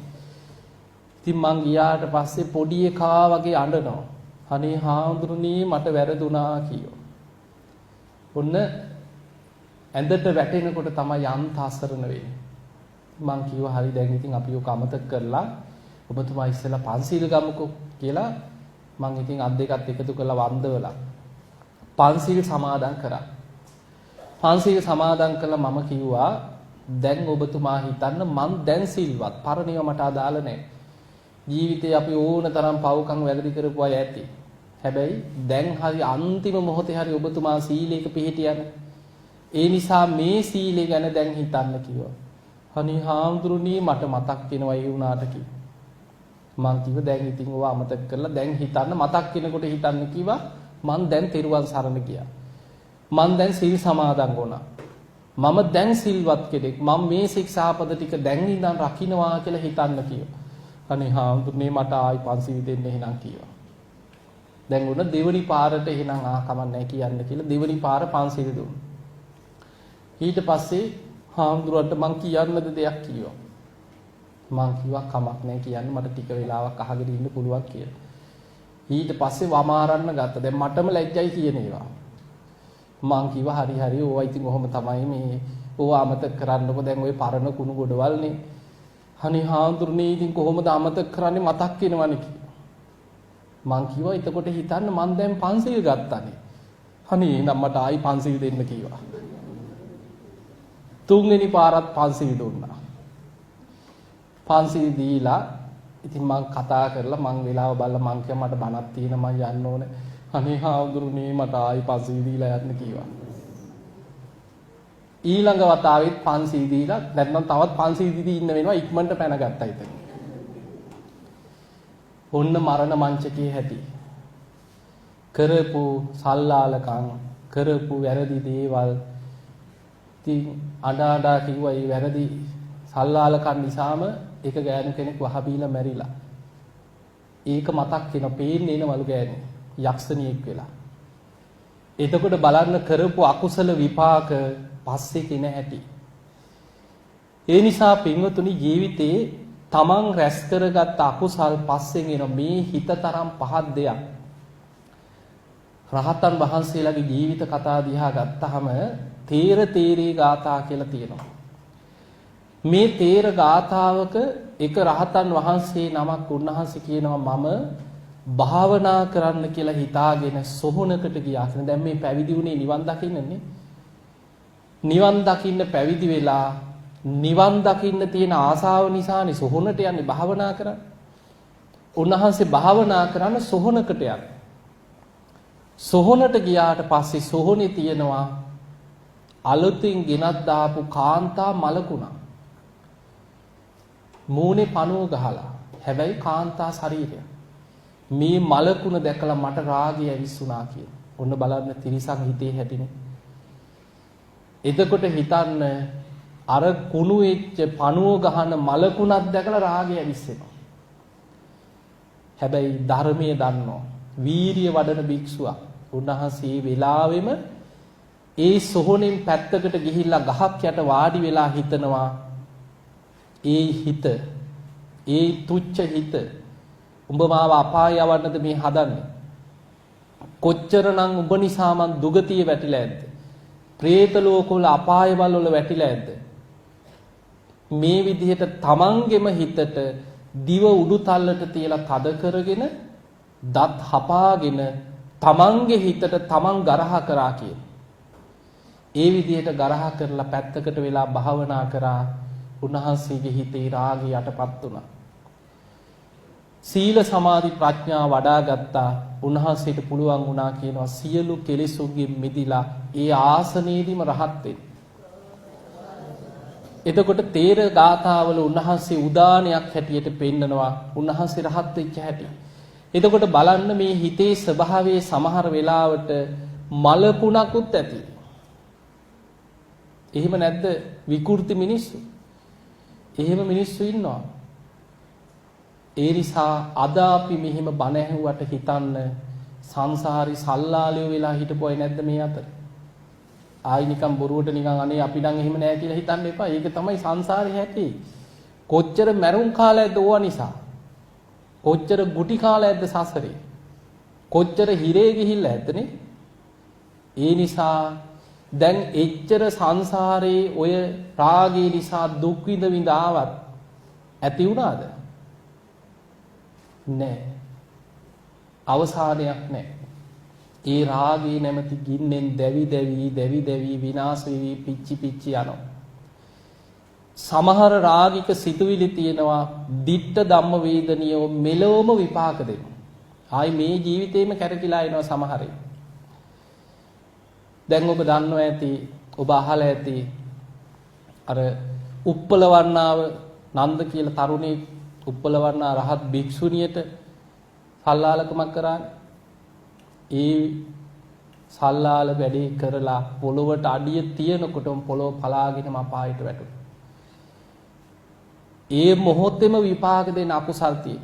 ඉතින් මං ගියාට පස්සේ පොඩි එකා වගේ අඬනවා. අනේ හාමුදුරනේ මට වැරදුනා කියෝ. ඔන්න ඇඳට වැටෙනකොට තමයි යන්ත අසරණ වෙන්නේ. මං කිව්වා හරි දැන් ඉතින් අපි ඔක අමතක කරලා ඔබතුමා ඉස්සෙල්ලා පන්සිල් ගමුකෝ කියලා මං ඉතින් අත් දෙකත් එකතු කරලා වන්දවලා පන්සිල් සමාදන් කරා. පන්සිල් සමාදන් කළා මම කිව්වා දැන් ඔබතුමා හිතන්න මං දැන් සිල්වත් පරණිව මට අදාළ නැහැ. ජීවිතේ අපි ඕන තරම් පව්කම් වැරදි කරපු අය ඇති. හැබැයි දැන් හරි අන්තිම මොහොතේ හරි ඔබතුමා සීලයක පිහිටියනේ. ඒ නිසා මේ සීලය ගැන දැන් හිතන්න කිව්වා. අනේ හාමුදුරනේ මට මතක් වෙනවා ඒ වුණාට කිව්වා. මං කිව්වා දැන් ඉතින් ඔවා අමතක කරලා දැන් හිතන්න මතක් වෙනකොට හිතන්න කිව්වා. මං දැන් තෙරුවන් සරණ ගියා. මං දැන් සීල් සමාදන් වුණා. මම දැන් සිල්වත් කෙනෙක්. මම මේ ශික්ෂාපද ටික දැන් ඉඳන් රකින්නවා කියලා හිතන්න කිව්වා. අනේ හාමුදුරනේ මට ආයි පන්සිල් දෙන්න එහෙනම් කිව්වා. දැන් උන දෙවනි පාරට එහෙනම් කමන්නේ කියන්න කියලා දෙවනි පාර පන්සිල් දුන්නා. ඊට පස්සේ හාමුදුරුවන්ට මං කියන්නද දෙයක් කිව්වා. මං කිව්වා කමක් නැහැ කියන්න මට ටික වෙලාවක් අහගෙන ඉන්න පුළුවන් කියලා. ඊට පස්සේ වමාරන්න ගත්තා. දැන් මටම ලැජ්ජයි කියන ඒවා. මං කිව්වා හරි හරි ඕවා ඉතින් ඔහොම තමයි මේ ඕවා අමතක කරන්නකො දැන් ওই පරණ කුණු ගොඩවල්නේ. අනේ හාමුදුරනේ ඉතින් කොහොමද අමතක කරන්නේ මතක් වෙනවනේ කිව්වා. මං කිව්වා එතකොට හිතන්න මං දැන් පන්සිල් ගත්තානේ. අනේ නම් මට ආයි පන්සිල් දෙන්න කිව්වා. තුන්වෙනි පාරත් පන්සිල් දුන්නා. පන්සිල් දීලා ඉතින් මං කතා කරලා මං වෙලාව බලලා මං කිය මට බණක් තියෙන මං යන්න ඕනේ. අනේ හාමුදුරනේ මට ආයි පන්සිල් දීලා යන්න කිව්වා. ඊළඟ වතාවෙත් පන්සිල් දීලා නැත්නම් තවත් පන්සිල් දීදී ඉන්න වෙනවා ඉක්මනට පැන ගත්තා ඉතින්. ඔන්න මරණ මංචකයේ හැටි. කරපු සල්ලාලකම් කරපු වැරදි දේවල් ඉතින් අඬා කිව්වා මේ වැරදි සල්ලාලකම් නිසාම එක ගෑනු කෙනෙක් වහබීලා මැරිලා. ඒක මතක් වෙන පේන්නේ නවලු ගෑනු යක්ෂණියෙක් වෙලා. එතකොට බලන්න කරපු අකුසල විපාක පස්සේ කින හැටි. ඒ නිසා පින්වතුනි ජීවිතේ තමන් රැස් කරගත් අකුසල් පස්සෙන් එන මේ හිතතරම් පහත් දෙයක්. රහතන් වහන්සේලාගේ ජීවිත කතා දිහා ගත්තාම තේරී ගාථා කියලා තියෙනවා. මේ තේර ගාථාවක එක රහතන් වහන්සේ නමක් උන්වහන්සේ කියනවා මම භාවනා කරන්න කියලා හිතාගෙන සොහොනකට ගියා කියන. දැන් මේ පැවිදි වුණේ නිවන් දකින්නනේ. නිවන් දකින්න පැවිදි වෙලා නිවන් දකින්න තියෙන ආසාව නිසානේ සොහොනට යන්නේ භාවනා කරන්න. උන්වහන්සේ භාවනා කරන්න සොහොනකට යනවා. සොහොනට ගියාට පස්සේ සොහොනේ තියෙනවා අලුතින් ගෙනත් දාපු කාන්තා මලකුණා. මූණේ පණුව ගහලා. හැබැයි කාන්තා ශරීරය. මේ මලකුණ දැකලා මට රාගය ඇවිස්සුණා කියන. ඔන්න බලන්න තිරිසන් හිතේ හැටිනේ. එතකොට හිතන්න අර කුණු වෙච්ච පණුව ගහන මලකුණක් දැකලා රාගය ඇවිස්සෙනවා. හැබැයි ධර්මයේ දන්නෝ වීරිය වඩන භික්ෂුවක්. උන්වහන්සේ වෙලාවෙම ඒ සොහොනෙන් පැත්තකට ගිහිල්ලා ගහක් යට වාඩි වෙලා හිතනවා ඒ හිත ඒ තුච්ච හිත උඹ මාව අපාය යවන්නද මේ හදන්නේ කොච්චරනම් උඹ නිසා මං දුගතිය වැටිලා ඇද්ද പ്രേත ලෝකවල අපාය වල වැටිලා ඇද්ද මේ විදිහට තමන්ගෙම හිතට දිව උඩු තල්ලට තියලා තද කරගෙන දත් හපාගෙන තමන්ගේ හිතට තමන් ගරහා කරා කියන. ඒ විදිහට ගරහා කරලා පැත්තකට වෙලා භාවනා කරා උන්වහන්සේගේ හිතේ රාගය යටපත් වුණා. සීල සමාධි ප්‍රඥා වඩා ගත්තා. උන්වහන්සේට පුළුවන් වුණා කියනවා සියලු කෙලෙසුන්ගෙන් මිදිලා ඒ ආසනයේදීම රහත් වෙන්න. එතකොට තේර ගාථාවල උන්වහන්සේ උදානයක් හැටියට පෙන්නනවා උන්වහන්සේ රහත් වෙච්ච හැටි. එතකොට බලන්න මේ හිතේ ස්වභාවයේ සමහර වෙලාවට මලකුණකුත් ඇති. එහෙම නැද්ද විකෘති මිනිස්සු? එහෙම මිනිස්සු ඉන්නවා. ඒ නිසා අද අපි මෙහෙම බණ ඇහුවට හිතන්න සංසාරي සල්ලාලියෝ වෙලා හිටපොයි නැද්ද මේ අතර? ආයි නිකන් බොරුවට නිකන් අනේ අපි නම් එහෙම නෑ කියලා හිතන්න එපා. ඒක තමයි සංසාරේ හැටි. කොච්චර මැරුම් කාලයක්ද ඕවා නිසා. කොච්චර ගුටි කාලයක්ද සසරේ. කොච්චර හිරේ ගිහිල්ලා ඇත්තනේ. ඒ නිසා දැන් එච්චර සංසාරේ ඔය රාගය නිසා දුක් විඳ විඳ ආවත් ඇති වුණාද? නෑ. අවසානයක් නෑ. ඒ රාගී නැමැති ගින්නෙන් දැවි දැවි විනාශ වෙවි පිච්චි පිච්චි යනවා. සමහර රාගික සිතුවිලි තියෙනවා ditta ධම්ම වේදනියෝ මෙලොවම විපාක දෙනවා. ආයි මේ ජීවිතේම කැරකිලා එනවා සමහරේ. දැන් ඔබ දන්නවා ඇති ඔබ අහලා ඇති අර උප්පලවන්නාව නන්ද කියලා තරුණේ උප්පලවන්නා රහත් භික්ෂුණියට සල්ලාලකමක් කරානේ. ඒ සල්ලාල වැඩේ කරලා පොළොවට අඩිය තියනකොටම පොළොව පලාගෙනම අපායට වැටුණා. ඒ මොහොතේම විපාක දෙන අකුසල් තියෙන.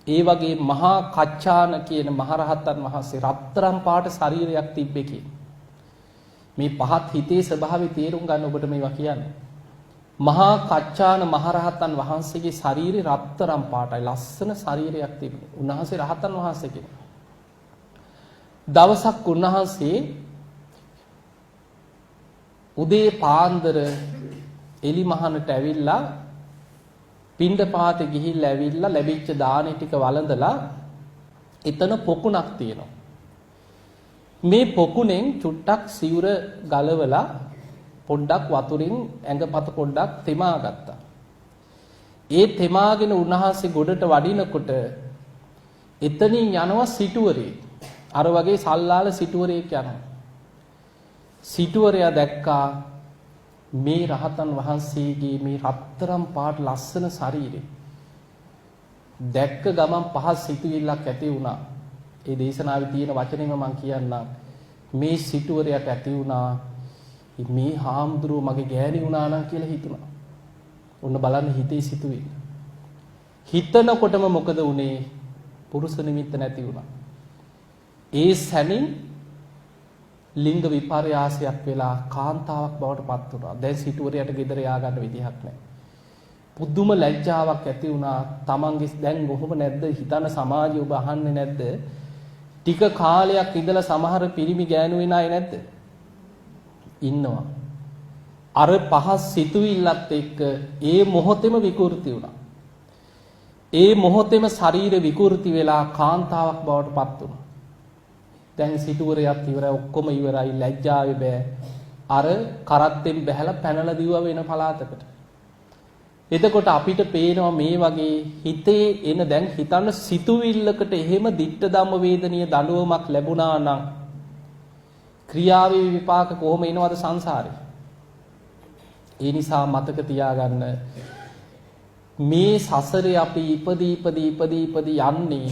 ඒ වගේ මහා කච්චාන කියන මහරහතන් වහන්සේ රත්තරන් පාට ශරීරයක් තිබ්බේ කියන. මේ පහත් හිතේ ස්වභාවය තේරුම් ගන්න ඔබට මේවා කියන්නේ. මහා කච්චාන මහරහතන් වහන්සේගේ ශරීරය රත්තරන් පාටයි ලස්සන ශරීරයක් තිබුණේ. උන්වහන්සේ රහතන් වහන්සේ කෙනෙක්. දවසක් උන්වහන්සේ උදේ පාන්දර එලි මහනට ඇවිල්ලා පිණ්ඩපාතේ ගිහිල්ලා ඇවිල්ලා ලැබිච්ච දානෙ ටික වළඳලා එතන පොකුණක් තියෙනවා. මේ පොකුණෙන් චුට්ටක් සිවුර ගලවලා පොඩ්ඩක් වතුරින් ඇඟපත පොඩ්ඩක් තෙමා ගත්තා. ඒ තෙමාගෙන උන්වහන්සේ ගොඩට වඩිනකොට එතනින් යනවා සිටුවරේ. අර වගේ සල්ලාල සිටුවරයෙක් යනවා. සිටුවරයා දැක්කා මේ රහතන් වහන්සේගේ මේ රත්තරන් පාට ලස්සන ශරීරය. දැක්ක ගමන් පහස් සිතුවිල්ලක් ඇති වුණා. ඒ දේශනාවේ තියෙන වචනේම මම කියන්නම්. මේ සිටුවරයට ඇති වුණා මේ හාමුදුරුව මගේ ගෑණි වුණා නම් කියලා හිතුණා. ඔන්න බලන්න හිතේ සිතුවිල්ල. හිතනකොටම මොකද වුනේ? පුරුෂ නිමිත්ත නැති වුණා. ඒ සැනින් ලිංග විපර්යාසයක් වෙලා කාන්තාවක් බවට පත් වුණා. දැන් සිටුවරයට ගෙදර යා ගන්න විදිහක් නැහැ. පුදුම ලැජ්ජාවක් ඇති වුණා. තමන්ගේ දැන් කොහොම නැද්ද හිතන සමාජය ඔබ අහන්නේ නැද්ද? ටික කාලයක් ඉඳලා සමහර පිරිමි ගෑනු වෙන අය නැද්ද? ඉන්නවා. අර පහස් සිතුවිල්ලත් එක්ක ඒ මොහොතේම විකෘති වුණා. ඒ මොහොතේම ශරීර විකෘති වෙලා කාන්තාවක් බවට පත් වුණා. දැන් සිටුවරයක් ඉවරයි ඔක්කොම ඉවරයි ලැජ්ජාවේ බෑ. අර කරත්තෙන් බැහැලා පැනලා දිවුවා වෙන පළාතකට. එතකොට අපිට පේනවා මේ වගේ හිතේ එන දැන් හිතන්න සිතුවිල්ලකට එහෙම ditta ධම්ම වේදනීය දඬුවමක් ලැබුණා නම් ක්‍රියාවේ විපාක කොහොම එනවද සංසාරේ? ඒ නිසා මතක තියාගන්න මේ සසරේ අපි ඉපදී යන්නේ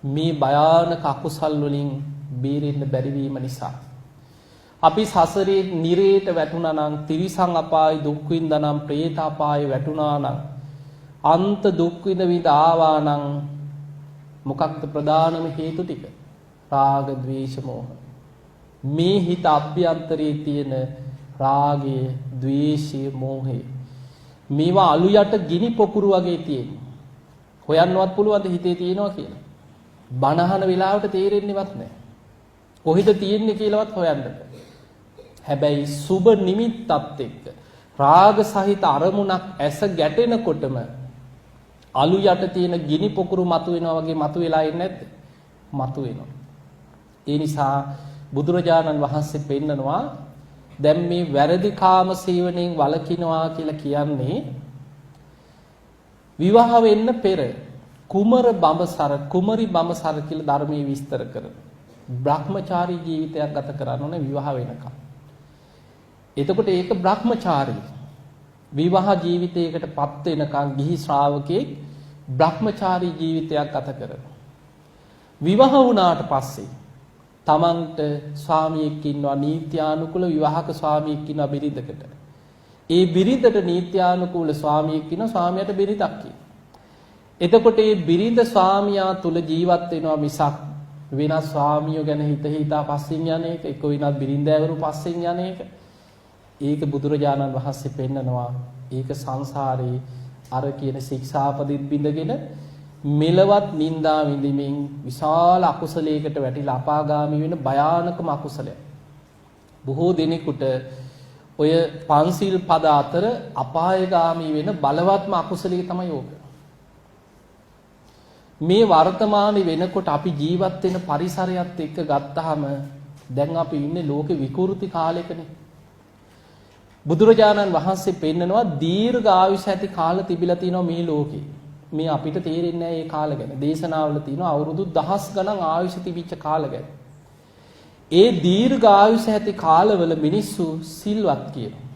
මේ භයානක අකුසල් වලින් බේරෙන්න බැරි වීම නිසා. අපි සසරේ නිරේට වැටුණා නම් තිරිසන් අපාය දුක් විඳා නම් പ്രേත අපාය වැටුණා නම් අන්ත දුක් විඳ ආවා නම් මොකක්ද ප්‍රධානම හේතු ටික? රාග, ద్వේෂ, මෝහ. මේ හිත අභ්‍යන්තරයේ තියෙන රාගය, ద్వේෂය, මෝහය මේවා අලු යට ගිනි පොකුරු වගේ තියෙනවා. හොයන්නවත් පුළුවන්ද හිතේ තියෙනවා කියලා? බනහන වෙලාවට තේරෙන්නේවත් නැහැ. කොහෙද තියෙන්නේ කියලාවත් හොයන්න බෑ. හැබැයි සුබ නිමිත්තත් එක්ක රාග සහිත අරමුණක් ඇස ගැටෙනකොටම අලු යට තියෙන ගිනි පොකුරු මතුවෙනවා වගේ මතුවෙලා ඉන්නේ නැද්ද? මතුවෙනවා. ඒ නිසා බුදුරජාණන් වහන්සේ පෙන්නනවා දැන් මේ වැරදි කාම සේවනයෙන් වළකිනවා කියලා කියන්නේ විවාහ වෙන්න පෙර කුමර බඹසර කුමරි බඹසර කියලා ධර්මයේ විස්තර කරන බ්‍රහ්මචාරී ජීවිතයක් ගත කරන්න ඕනේ විවාහ වෙනකම්. එතකොට ඒක බ්‍රහ්මචාරී විවාහ ජීවිතයකටපත් වෙනකම් ගිහි ශ්‍රාවකෙක් බ්‍රහ්මචාරී ජීවිතයක් ගත කරනවා. විවාහ වුණාට පස්සේ තමන්ට ස්වාමියෙක් ඉන්නවා නීත්‍යානුකූල විවාහක ස්වාමියෙක් ඉන්නවා බිරිඳකට. ඒ බිරිඳට නීත්‍යානුකූල ස්වාමියෙක් ඉන්නවා ස්වාමියාට බිරිඳක් ඉන්නවා. එතකොට මේ බිරිඳ ස්වාමියා තුල ජීවත් වෙනවා මිසක් වෙනස් ස්වාමියෝ ගැන හිතා පස්සෙන් යන එක, එක වෙනත් බිරින්දෑවරු පස්සෙන් යන එක. ඒක බුදුරජාණන් වහන්සේ පෙන්නනවා. ඒක සංසාරේ අර කියන ශික්ෂාපදිත් බිඳගෙන මෙලවත් නිന്ദා විඳිමින් විශාල අකුසලයකට වැටිලා අපාගාමී වෙන භයානකම අකුසලයක්. බොහෝ දෙනෙකුට ඔය පන්සිල් පද අතර අපායගාමී වෙන බලවත්ම අකුසලයේ තමයි ඕක. මේ වර්තමානයේ වෙනකොට අපි ජීවත් වෙන පරිසරයත් එක්ක ගත්තාම දැන් අපි ඉන්නේ ලෝකේ විකෘති කාලයකනේ. බුදුරජාණන් වහන්සේ පෙන්නනවා දීර්ඝ ආයුෂ ඇති කාල තිබිලා තියෙනවා මේ ලෝකේ. මේ අපිට තේරෙන්නේ නැහැ මේ කාල ගැන. දේශනාවල තියෙනවා අවුරුදු දහස් ගණන් ආයුෂ තිබිච්ච කාල ගැන. ඒ දීර්ඝ ආයුෂ ඇති කාලවල මිනිස්සු සිල්වත් කියනවා.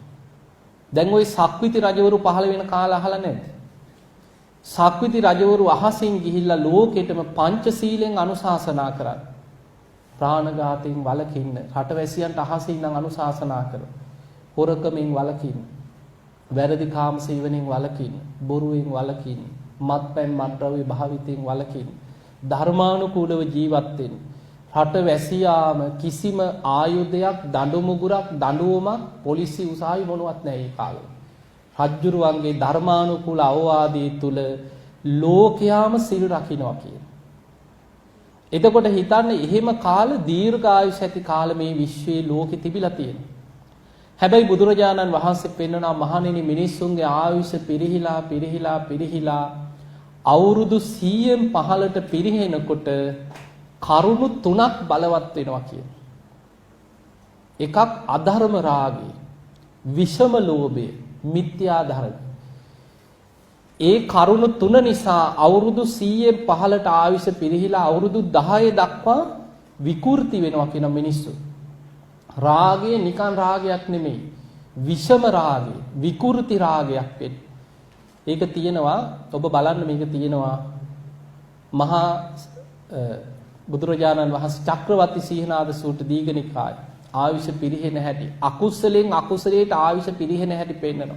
දැන් ওই සක්විති රජවරු පහළ වෙන කාල අහලා නැද්ද? සක්විති රජවරු අහසින් ගිහිල්ලා ලෝකෙටම පංචශීලෙන් අනුශාසනා කරා. ප්‍රාණඝාතයෙන් වළකින්න, රටවැසියන්ට අහසින් ඉඳන් අනුශාසනා කරා. හොරකමින් වළකින්න, වැරදි කාම සේවනයෙන් වළකින්න, බොරුවෙන් වළකින්න, මත්පැන් මත්ද්‍රව්‍ය භාවිතයෙන් වළකින්න, ධර්මානුකූලව ජීවත් වෙන්න. රටවැසියාම කිසිම ආයුධයක්, දඬු මුගුරක්, දඬුවමක්, පොලිසිය උසාවි මොනවත් නැහැ ඒ කාලේ. රජ්ජුරුවන්ගේ ධර්මානුකූල අවවාදයේ තුල ලෝකයාම සිල් රකින්නවා කියන. එතකොට හිතන්න එහෙම කාල දීර්ඝායුෂ ඇති කාල මේ විශ්වයේ ලෝකෙ තිබිලා තියෙනවා. හැබැයි බුදුරජාණන් වහන්සේ පෙන්වනවා මහණෙනි මිනිස්සුන්ගේ ආයුෂ පිරිහිලා අවුරුදු 100න් පහළට පිරිහෙනකොට කරුණු තුනක් බලවත් වෙනවා කියන. එකක් අධර්ම රාගය, විෂම ලෝභය, මිත්‍යා ධර්ම. ඒ කරුණු තුන නිසා අවුරුදු 100න් පහළට ආයුෂ පිරිහිලා අවුරුදු 10 දක්වා විකෘති වෙනවා කියන මිනිස්සු. රාගය නිකන් රාගයක් නෙමෙයි. විෂම රාගය, විකෘති රාගයක් වෙන්නේ. ඒක තියෙනවා ඔබ බලන්න මේක තියෙනවා මහා බුදුරජාණන් වහන්සේ චක්‍රවර්ති සීහනාද සූත්‍ර දීඝනිකායේ ආයුෂ පිරිහෙන හැටි, අකුසලෙන් අකුසලයට ආයුෂ පිරිහෙන හැටි පෙන්නනවා.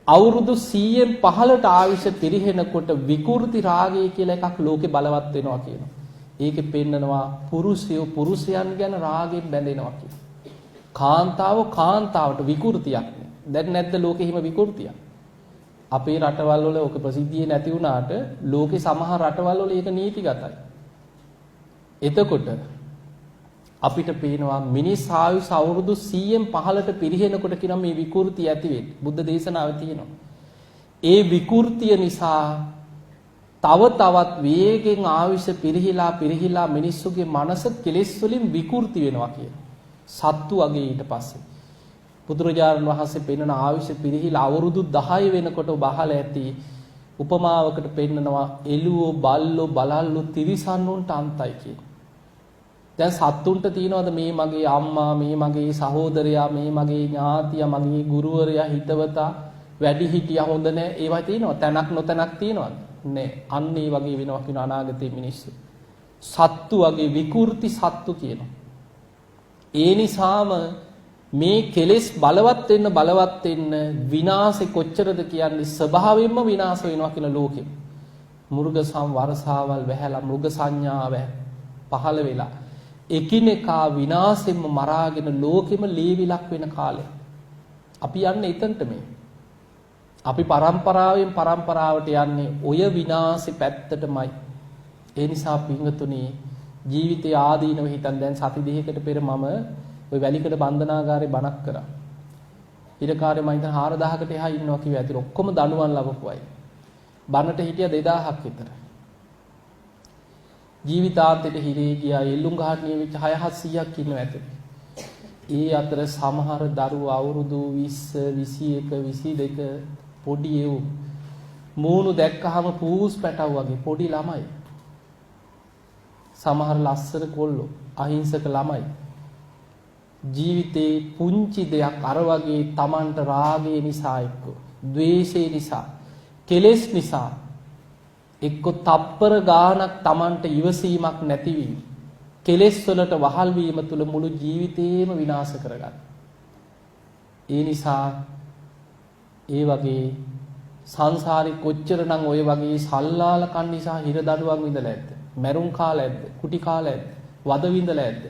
අවුරුදු 100න් පහළට ආයුෂ පිරිහෙනකොට විකෘති රාගය කියලා එකක් ලෝකේ බලවත් වෙනවා කියනවා. ඒකේ පෙන්නනවා පුරුෂයන් ගැන රාගයෙන් බැඳෙනවා කියලා. කාන්තාවට විකෘතියක්. දැන් නැද්ද ලෝකෙ හිම විකෘතියක්? අපේ රටවල් වල ඔක ප්‍රසිද්ධියේ නැති වුණාට ලෝකේ සමහර රටවල් වල ඒක නීතිගතයි. එතකොට අපිට පේනවා මිනිස් ආයුෂ අවුරුදු 100න් පහළට පිරිහෙනකොට කියන මේ විකෘතිය ඇති වෙන්නේ. බුද්ධ දේශනාවේ තියෙනවා. ඒ විකෘතිය නිසා තව තවත් වේගෙන් ආයුෂ පිරිහිලා මිනිස්සුගේ මනස කෙලෙස් වලින් විකෘති වෙනවා කියන. සත්තු වගේ ඊට පස්සේ බුදුරජාණන් වහන්සේ පෙන්වන ආයුෂ පිරිහිලා අවුරුදු 10 වෙනකොට ඔබ අහලා ඇති උපමාවකට පෙන්නනවා එළුවෝ බල්ලෝ බලල්ලෝ තිරිසන්නුන්ට අන්තයි කියන. දැන් සත්තුන්ට තියනවාද මේ මගේ අම්මා, මේ මගේ සහෝදරයා, මේ මගේ ඥාතියා, මගේ ගුරුවරයා, හිතවතා, වැඩිහිටියා හොඳ නැහැ ඒවා තියෙනවා. තැනක් නොතැනක් තියෙනවද? නෑ. අන්න ඒ වගේ වෙනවා කියන අනාගතයේ මිනිස්සු. සත්තු වගේ විකෘති සත්තු කියනවා. ඒ නිසාම මේ කෙලෙස් බලවත් වෙන්න විනාශේ කොච්චරද කියන්නේ ස්වභාවයෙන්ම විනාශ වෙනවා කියන ලෝකෙ. මෘග සංවර්ෂාවල් වැහැලා මෘග සංඥාව පහළ වෙලා එකිනෙකා විනාශෙන්ම මරාගෙන ලෝකෙම ලීවිලක් වෙන කාලය. අපි යන්නේ එතනට මේ. අපි පරම්පරාවෙන් පරම්පරාවට යන්නේ ඔය විනාශේ පැත්තටමයි. ඒ නිසා පින්වතුනි ජීවිතයේ ආදීනව හිතන් දැන් සති දෙකකට පෙර මම ওই වැලිකඩ බන්ධනාගාරේ බණක් කරා. ඊටකාරේ මම හිතන 4000කට එහා ඉන්නවා කිව්ව ඇතුළේ ඔක්කොම දනුවන් ලැබපු අය. බණට හිටියා 2000ක් විතර. ජීවිතාන්තයට හිරේ ගියා එල්ලුම් ගහන්නේ වෙච්ච 6-700ක් ඉන්නවා ඇතුළේ. ඒ අතර සමහර දරුවෝ අවුරුදු 20, 21, 22 පොඩි ඒව් මූණු දැක්කහම පූස් පැටව වගේ පොඩි ළමයි. සමහර ලස්සන කොල්ලෝ අහිංසක ළමයි. ජීවිතේ පුංචි දෙයක් අර වගේ Tamanට රාගය නිසා එක්ක, ද්වේෂය නිසා, කෙලෙස් නිසා එක්ක තප්පර ගානක් Tamanට ඉවසීමක් නැතිවීම, කෙලෙස් වලට වහල් වීම තුල මුළු ජීවිතේම විනාශ කරගන්න. ඒ නිසා ඒ වගේ සංසාරේ කොච්චරනම් ඔය වගේ සල්ලාල කන් නිසා හිර දඩුවම් විඳලා ඇද්ද? මැරුම් කාලා ඇද්ද? කුටි කාලා ඇද්ද? වද විඳලා ඇද්ද?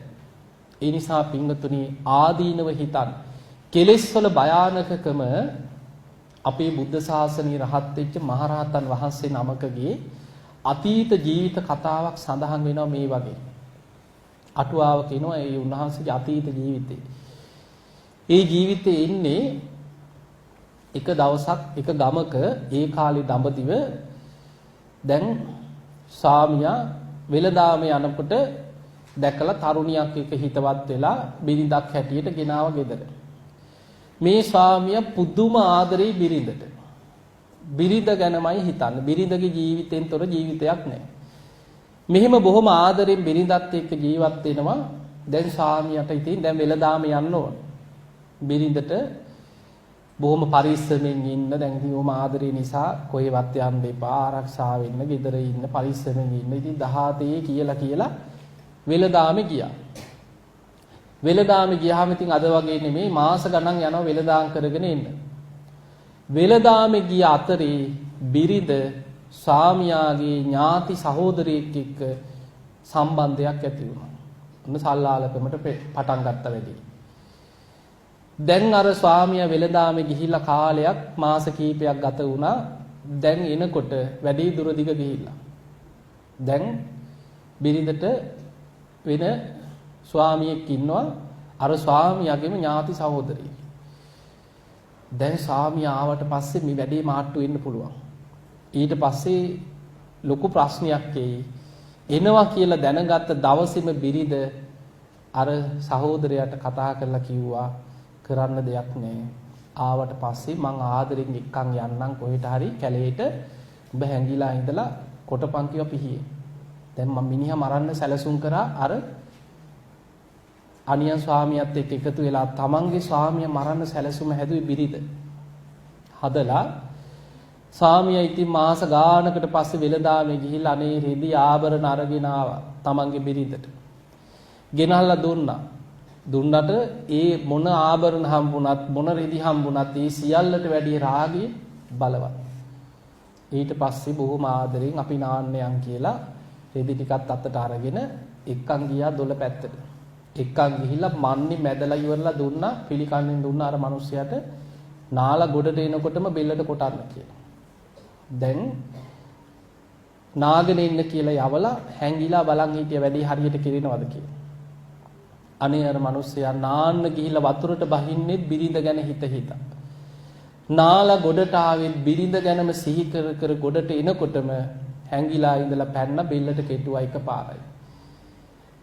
ඒ නිසා පින්වතුනි ආදීනව හිතන් කෙලෙස් වල භයානකකම අපේ බුද්ධ ශාසනයේ රහත් වෙච්ච මහරහතන් වහන්සේ නමකගේ අතීත ජීවිත කතාවක් සඳහන් වෙනවා මේ වගේ. අටුවාව කියනවා ඒ උන්වහන්සේගේ අතීත ජීවිතේ. ඒ ජීවිතේ ඉන්නේ එක දවසක් එක ගමක ඒ කාලේ දඹදිව දැන් ස්වාමියා වෙළඳාමේ යනකොට දැකලා තරුණියක් එක්ක හිතවත් වෙලා බිරිඳක් හැටියට ගෙනාව ගෙදර. මේ ස්වාමියා පුදුම ආදරේ බිරිඳට. බිරිඳ ගැනමයි හිතන්නේ. බිරිඳගේ ජීවිතෙන් තොර ජීවිතයක් නැහැ. මෙහෙම බොහොම ආදරෙන් බිරිඳත් එක්ක ජීවත් වෙනවා. දැන් ස්වාමියාට ඉතින් දැන් වෙළඳාමේ යන්න ඕන. බිරිඳට බොහොම පරිස්සමෙන් ඉන්න දැන් ඉතින් ඕම ආදරේ නිසා කොහෙවත් යන්න එපා ආරක්ෂා වෙන්න ගෙදර ඉන්න පරිස්සමෙන් ඉන්න. ඉතින් 17 කියලා වෙළඳාමේ ගියා. වෙළඳාමේ ගියාම ඉතින් අද වගේ නෙමෙයි මාස ගණන් යනවා වෙළඳාම් කරගෙන එන්න. වෙළඳාමේ ගිය අතරේ බිරිඳ ස්වාමියාගේ ඥාති සහෝදරයෙක් එක්ක සම්බන්ධයක් ඇති වුණා. ඔන්න සල්ලාලකමට පටන් ගත්ත වැඩි. දැන් අර ස්වාමියා වෙළඳාමේ ගිහිල්ලා කාලයක් මාස කීපයක් ගත වුණා. දැන් එනකොට වැඩි දුර දිග ගිහිල්ලා. දැන් බිරිඳට වෙන ස්වාමියෙක් ඉන්නවා අර ස්වාමියාගේම ඥාති සහෝදරයෙක්. දැන් ස්වාමියා ආවට පස්සේ මේ වැඩේ මාට්ටු වෙන්න පුළුවන්. ඊට පස්සේ ලොකු ප්‍රශ්නයක් එයි. එනවා කියලා දැනගත්ත දවසේම බිරිඳ අර සහෝදරයාට කතා කරලා කිව්වා කරන්න දෙයක් නෑ. ආවට පස්සේ මං ආදරෙන් එක්කන් යන්නම් කොහෙට හරි කැලේට ඔබ හැංගිලා ඉඳලා කොටපන් කිව්වා පිහියේ. දැන් මම මිනිහා මරන්න සැලසුම් කරා අර අනියන් ස්වාමියාත් එක්ක එකතු වෙලා තමන්ගේ ස්වාමියා මරන්න සැලසුම හැදුවේ බිරිඳ. හදලා ස්වාමියා ඉතින් මාස ගානකට පස්සේ වෙළඳාමේ ගිහිල්ලා අනේ රෙදි ආභරණ අරගෙන ආවා තමන්ගේ බිරිඳට. ගෙනල්ලා දුන්නා. දුන්නට ඒ මොන ආභරණ හම්බුණත් මොන රෙදි හම්බුණත් ඒ සියල්ලට වැඩිය රාගය බලවත්. ඊට පස්සේ බොහොම ආදරෙන් අපි නාන්නයන් කියලා රෙදි ටිකත් අතට අරගෙන එක්කන් ගියා දොළ පැත්තට. එක්කන් ගිහිල්ලා මන්නේ මැදලා ඉවරලා දුන්නා පිළිකන්නෙන් දුන්නා අර මිනිස්සයාට නාලා ගොඩට එනකොටම බෙල්ලට කොටන්න කියලා. දැන් නාගෙන ඉන්න කියලා යවලා හැංගිලා බලන් හිටිය වැඩි හරියට කිරිනවද කියලා. අනේ අර මිනිස්සයා නාන්න ගිහිල්ලා වතුරට බහින්නෙත් බිරිඳ ගැන හිත. නාලා ගොඩට ආවෙත් බිරිඳ ගැනම සිහි කර ගොඩට එනකොටම හැංගිලා ඉඳලා පැන්න බෙල්ලට කෙටුවා එකපාරයි.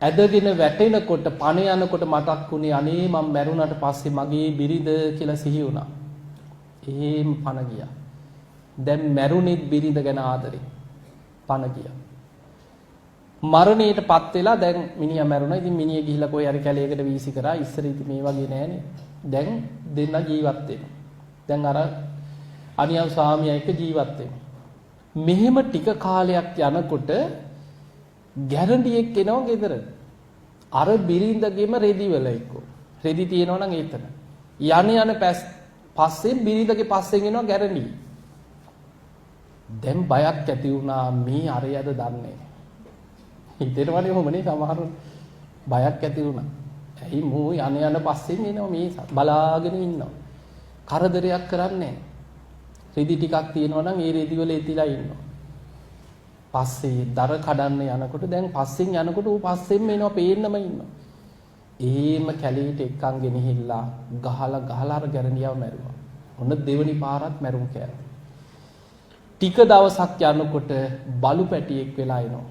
ඇදගෙන වැටෙනකොට පණ යනකොට මතක් වුණේ අනේ මම මැරුණාට පස්සේ මගේ බිරිඳ කියලා සිහි වුණා. එහෙම පණ ගියා. දැන් මැරුණෙත් බිරිඳ ගැන ආදරේ. පණ ගියා. මරණයටපත් වෙලා දැන් මිනිහා මැරුණා. ඉතින් මිනිහා ගිහිල්ලා කොයි හරි කැලේකට වීසි කරා. ඉස්සර ඉතින් මේ වගේ නෑනේ. දැන් දෙන්න ජීවත් වෙනවා. දැන් අර අනියම් ස්වාමියා එක්ක ජීවත් වෙනවා. මෙහෙම ටික කාලයක් යනකොට ගැරන්ඩියෙක් එනවා ගෙදර. අර බිරිඳගෙම රෙදි වල එක්කෝ. රෙදි තියෙනවා නම් ඒතන. යන පස්සේ බිරිඳගේ පස්සෙන් එනවා ගැරන්ඩි. දැන් බයක් ඇති වුණා මේ අරයද දන්නේ. හිතේටවනේ කොහොමනේ සමහරුන් බයක් ඇති වුණා. ඇයි මෝ යන පස්සෙන් එනවා මේ බලාගෙන ඉන්නවා. කරදරයක් කරන්නේ නැහැ. රෙදි ටිකක් තියෙනවා නම් ඒ රෙදි වල එතිලා ඉන්නවා. පස්සේ දර කඩන්න යනකොට දැන් පස්සෙන් යනකොට ඌ පස්සෙන්ම එනවා පේන්නම ඉන්නවා. එහෙම කැලේට එක්කන් ගෙනහිල්ලා ගහලා අර ගැරණියව මැරුවා. ඔන්න දෙවනි පාරත් මැරුම් කෑවා. ටික දවසක් යනකොට බලු පැටියෙක් වෙලා එනවා.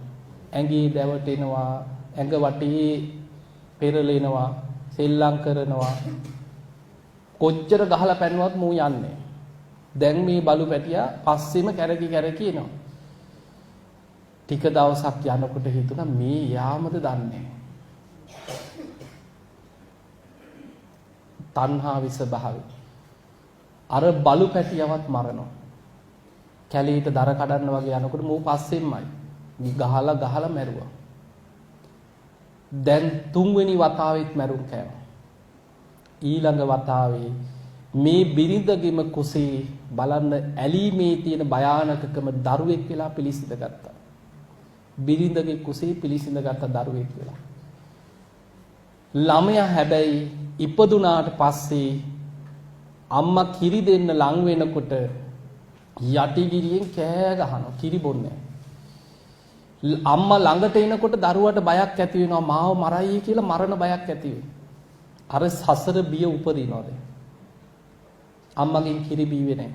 ඇඟේ දැවටෙනවා, ඇඟ වටේ පෙරලෙනවා, සෙල්ලම් කරනවා. කොච්චර ගහලා පැනුවත් මූ යන්නේ. දැන් මේ බලු පැටියා පස්සෙම කැරකි එනවා. ටික දවසක් යනකොට හිතුණා මේ යාමද දන්නේ. තණ්හා විස භාවය. අර බලු පැටියවත් මරනවා. කැලීට දර කඩන්න වගේ යනකොට මූ පස්සෙන්මයි. ගහලා මැරුවා. දැන් තුන්වෙනි වතාවෙත් මැරුම් කෑවා. ඊළඟ වතාවේ මේ බිරිඳගෙම කුසේ බලන්න ඇලීමේ තියෙන භයානකකම දරුවෙක් වෙලා පිළිසිඳ ගත්තා. බිරිඳගේ කුසේ පිළිසිඳ ගත්ත දරුවෙක් වෙලා. ළමයා හැබැයි ඉපදුනාට පස්සේ අම්මා කිරි දෙන්න ලං වෙනකොට යටිගිරියෙන් කෑ ගහනවා කිරි බොන්නේ. අම්මා ළඟට එනකොට දරුවට බයක් ඇති වෙනවා මාව මරයි කියලා මරණ බයක් ඇති වෙනවා. අර සසර බිය උපදිනවා දැන්. අම්මගෙන් කිරි බීවේ නැහැ.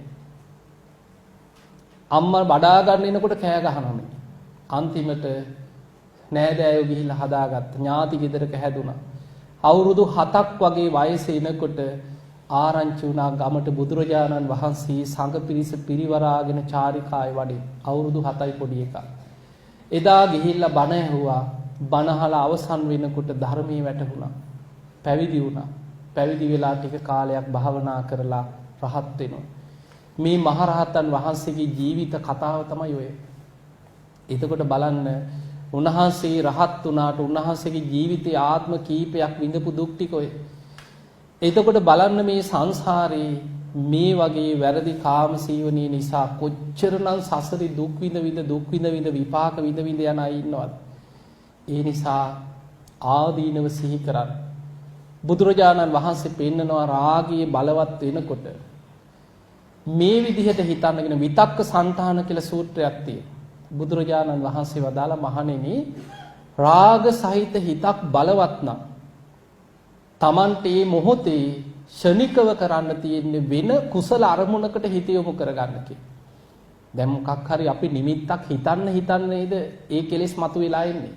අම්මා බඩා ගන්න එනකොට කෑ ගහනවා නේ. අන්තිමට නෑදෑයෝ ගිහිල්ලා හදාගත්ත ඥාති ගෙදරක හැදුනා. අවුරුදු 7ක් වගේ වයසේ එනකොට ආරංචි වුණා ගමට බුදුරජාණන් වහන්සේ සංඝ පිරිස පිරිවරාගෙන චාරිකාවේ වඩින්. අවුරුදු 7යි පොඩි එකා. එදා ගිහිල්ලා බණ ඇහුවා. බණ අහලා අවසන් වෙනකොට ධර්මයේ වැටහුණා. පැවිදි වුණා. පැවිදි වෙලා ටික කාලයක් භාවනා කරලා රහත් වෙනවා. මේ මහරහතන් වහන්සේගේ ජීවිත කතාව තමයි ඔය. එතකොට බලන්න උන්වහන්සේ රහත් වුණාට උන්වහන්සේගේ ජීවිතයේ ආත්ම කීපයක් විඳපු දුක් ටික ඔය. එතකොට බලන්න මේ සංසාරේ මේ වගේ වැරදි කාම සීවනී නිසා කොච්චරනම් සසරි දුක් විඳ විපාක විඳ යන අය ඉන්නවද? ඒ නිසා ආදීනව සිහි කරන්න. බුදුරජාණන් වහන්සේ පෙන්නනවා රාගයේ බලවත් වෙනකොට මේ විදිහට හිතන්නගෙන විතක්ක සංතාන කියලා සූත්‍රයක් තියෙනවා. බුදුරජාණන් වහන්සේ වදාළ මහණෙනි රාග සහිත හිතක් බලවත් නම් Tamante මේ මොහොතේ ෂණිකව කරන්න තියෙන්නේ වෙන කුසල අරමුණකට හිත යොමු කරගන්න කියලා. දැන් මොකක් හරි අපි නිමිත්තක් හිතන්න නේද ඒ කෙලෙස් මතුවලා එන්නේ.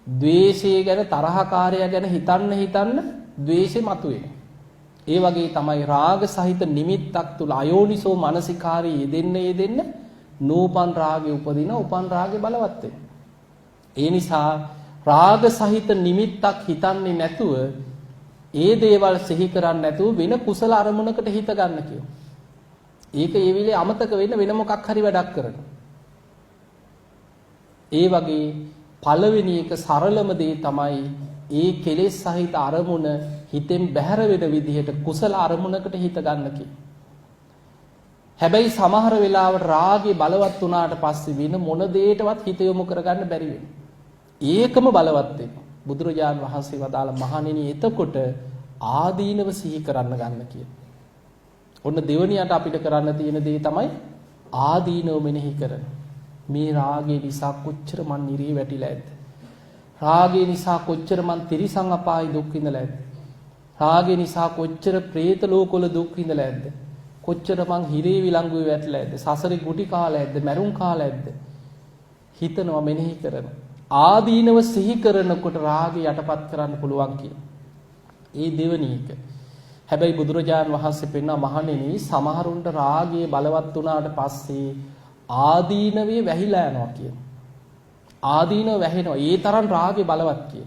ද්වේෂය ගැන තරහකාරය ගැන හිතන්න ද්වේෂය මතුවෙනවා. ඒ වගේ තමයි රාග සහිත නිමිත්තක් තුල අයෝනිසෝ මානසිකාරී යෙදෙන්න නූපන් රාගය උපන් රාගය බලවත් වෙනවා. ඒ නිසා රාග සහිත නිමිත්තක් හිතන්නේ නැතුව ඒ දේවල් සිහි කරන්නේ නැතුව වෙන කුසල අරමුණකට හිත ගන්න කියනවා. ඒක ඒ වෙලේ අමතක වෙන මොකක් හරි වැඩක් කරනවා. ඒ වගේ පළවෙනි එක සරලම දේ තමයි ඒ කෙලෙස් සහිත අරමුණ හිතෙන් බැහැර වෙන විදිහට කුසල අරමුණකට හිත ගන්න කියනවා. හැබැයි සමහර වෙලාවට රාගය බලවත් වුණාට පස්සේ වෙන මොන දෙයකටවත් හිත යොමු කරගන්න බැරි වෙනවා. ඒකම බලවත් වෙනවා. බුදුරජාන් වහන්සේ වදාළ මහණෙනි එතකොට ආදීනව සිහි කරන්න ගන්න කියන. ඔන්න දෙවණියට අපිට කරන්න තියෙන දේ තමයි ආදීනව මෙනෙහි කරන. මේ රාගය නිසා කොච්චර මන් නිරේ වැටිලා ඇද්ද? රාගය නිසා කොච්චර මන් තිරිසන් අපායේ දුක් විඳලා ඇද්ද? රාගය නිසා කොච්චර പ്രേත ලෝකවල දුක් විඳලා ඇද්ද? කොච්චර මං හිරේ විලංගුවේ වැටලා ඇද්ද? සසරේ ගුටි කාලා ඇද්ද? මැරුම් කාලා ඇද්ද? හිතනවා මෙනෙහි කරනවා. ආදීනව සිහි කරනකොට රාගය යටපත් කරන්න පුළුවන් කියලා. ඒ දෙවනි එක. හැබැයි බුදුරජාණන් වහන්සේ පෙන්නා මහණෙනි සමහරුන්ට රාගය බලවත් වුණාට පස්සේ ආදීනවේ වැහිලා යනවා කියන. ආදීනව වැහෙනවා. ඒ තරම් රාගය බලවත් කියන.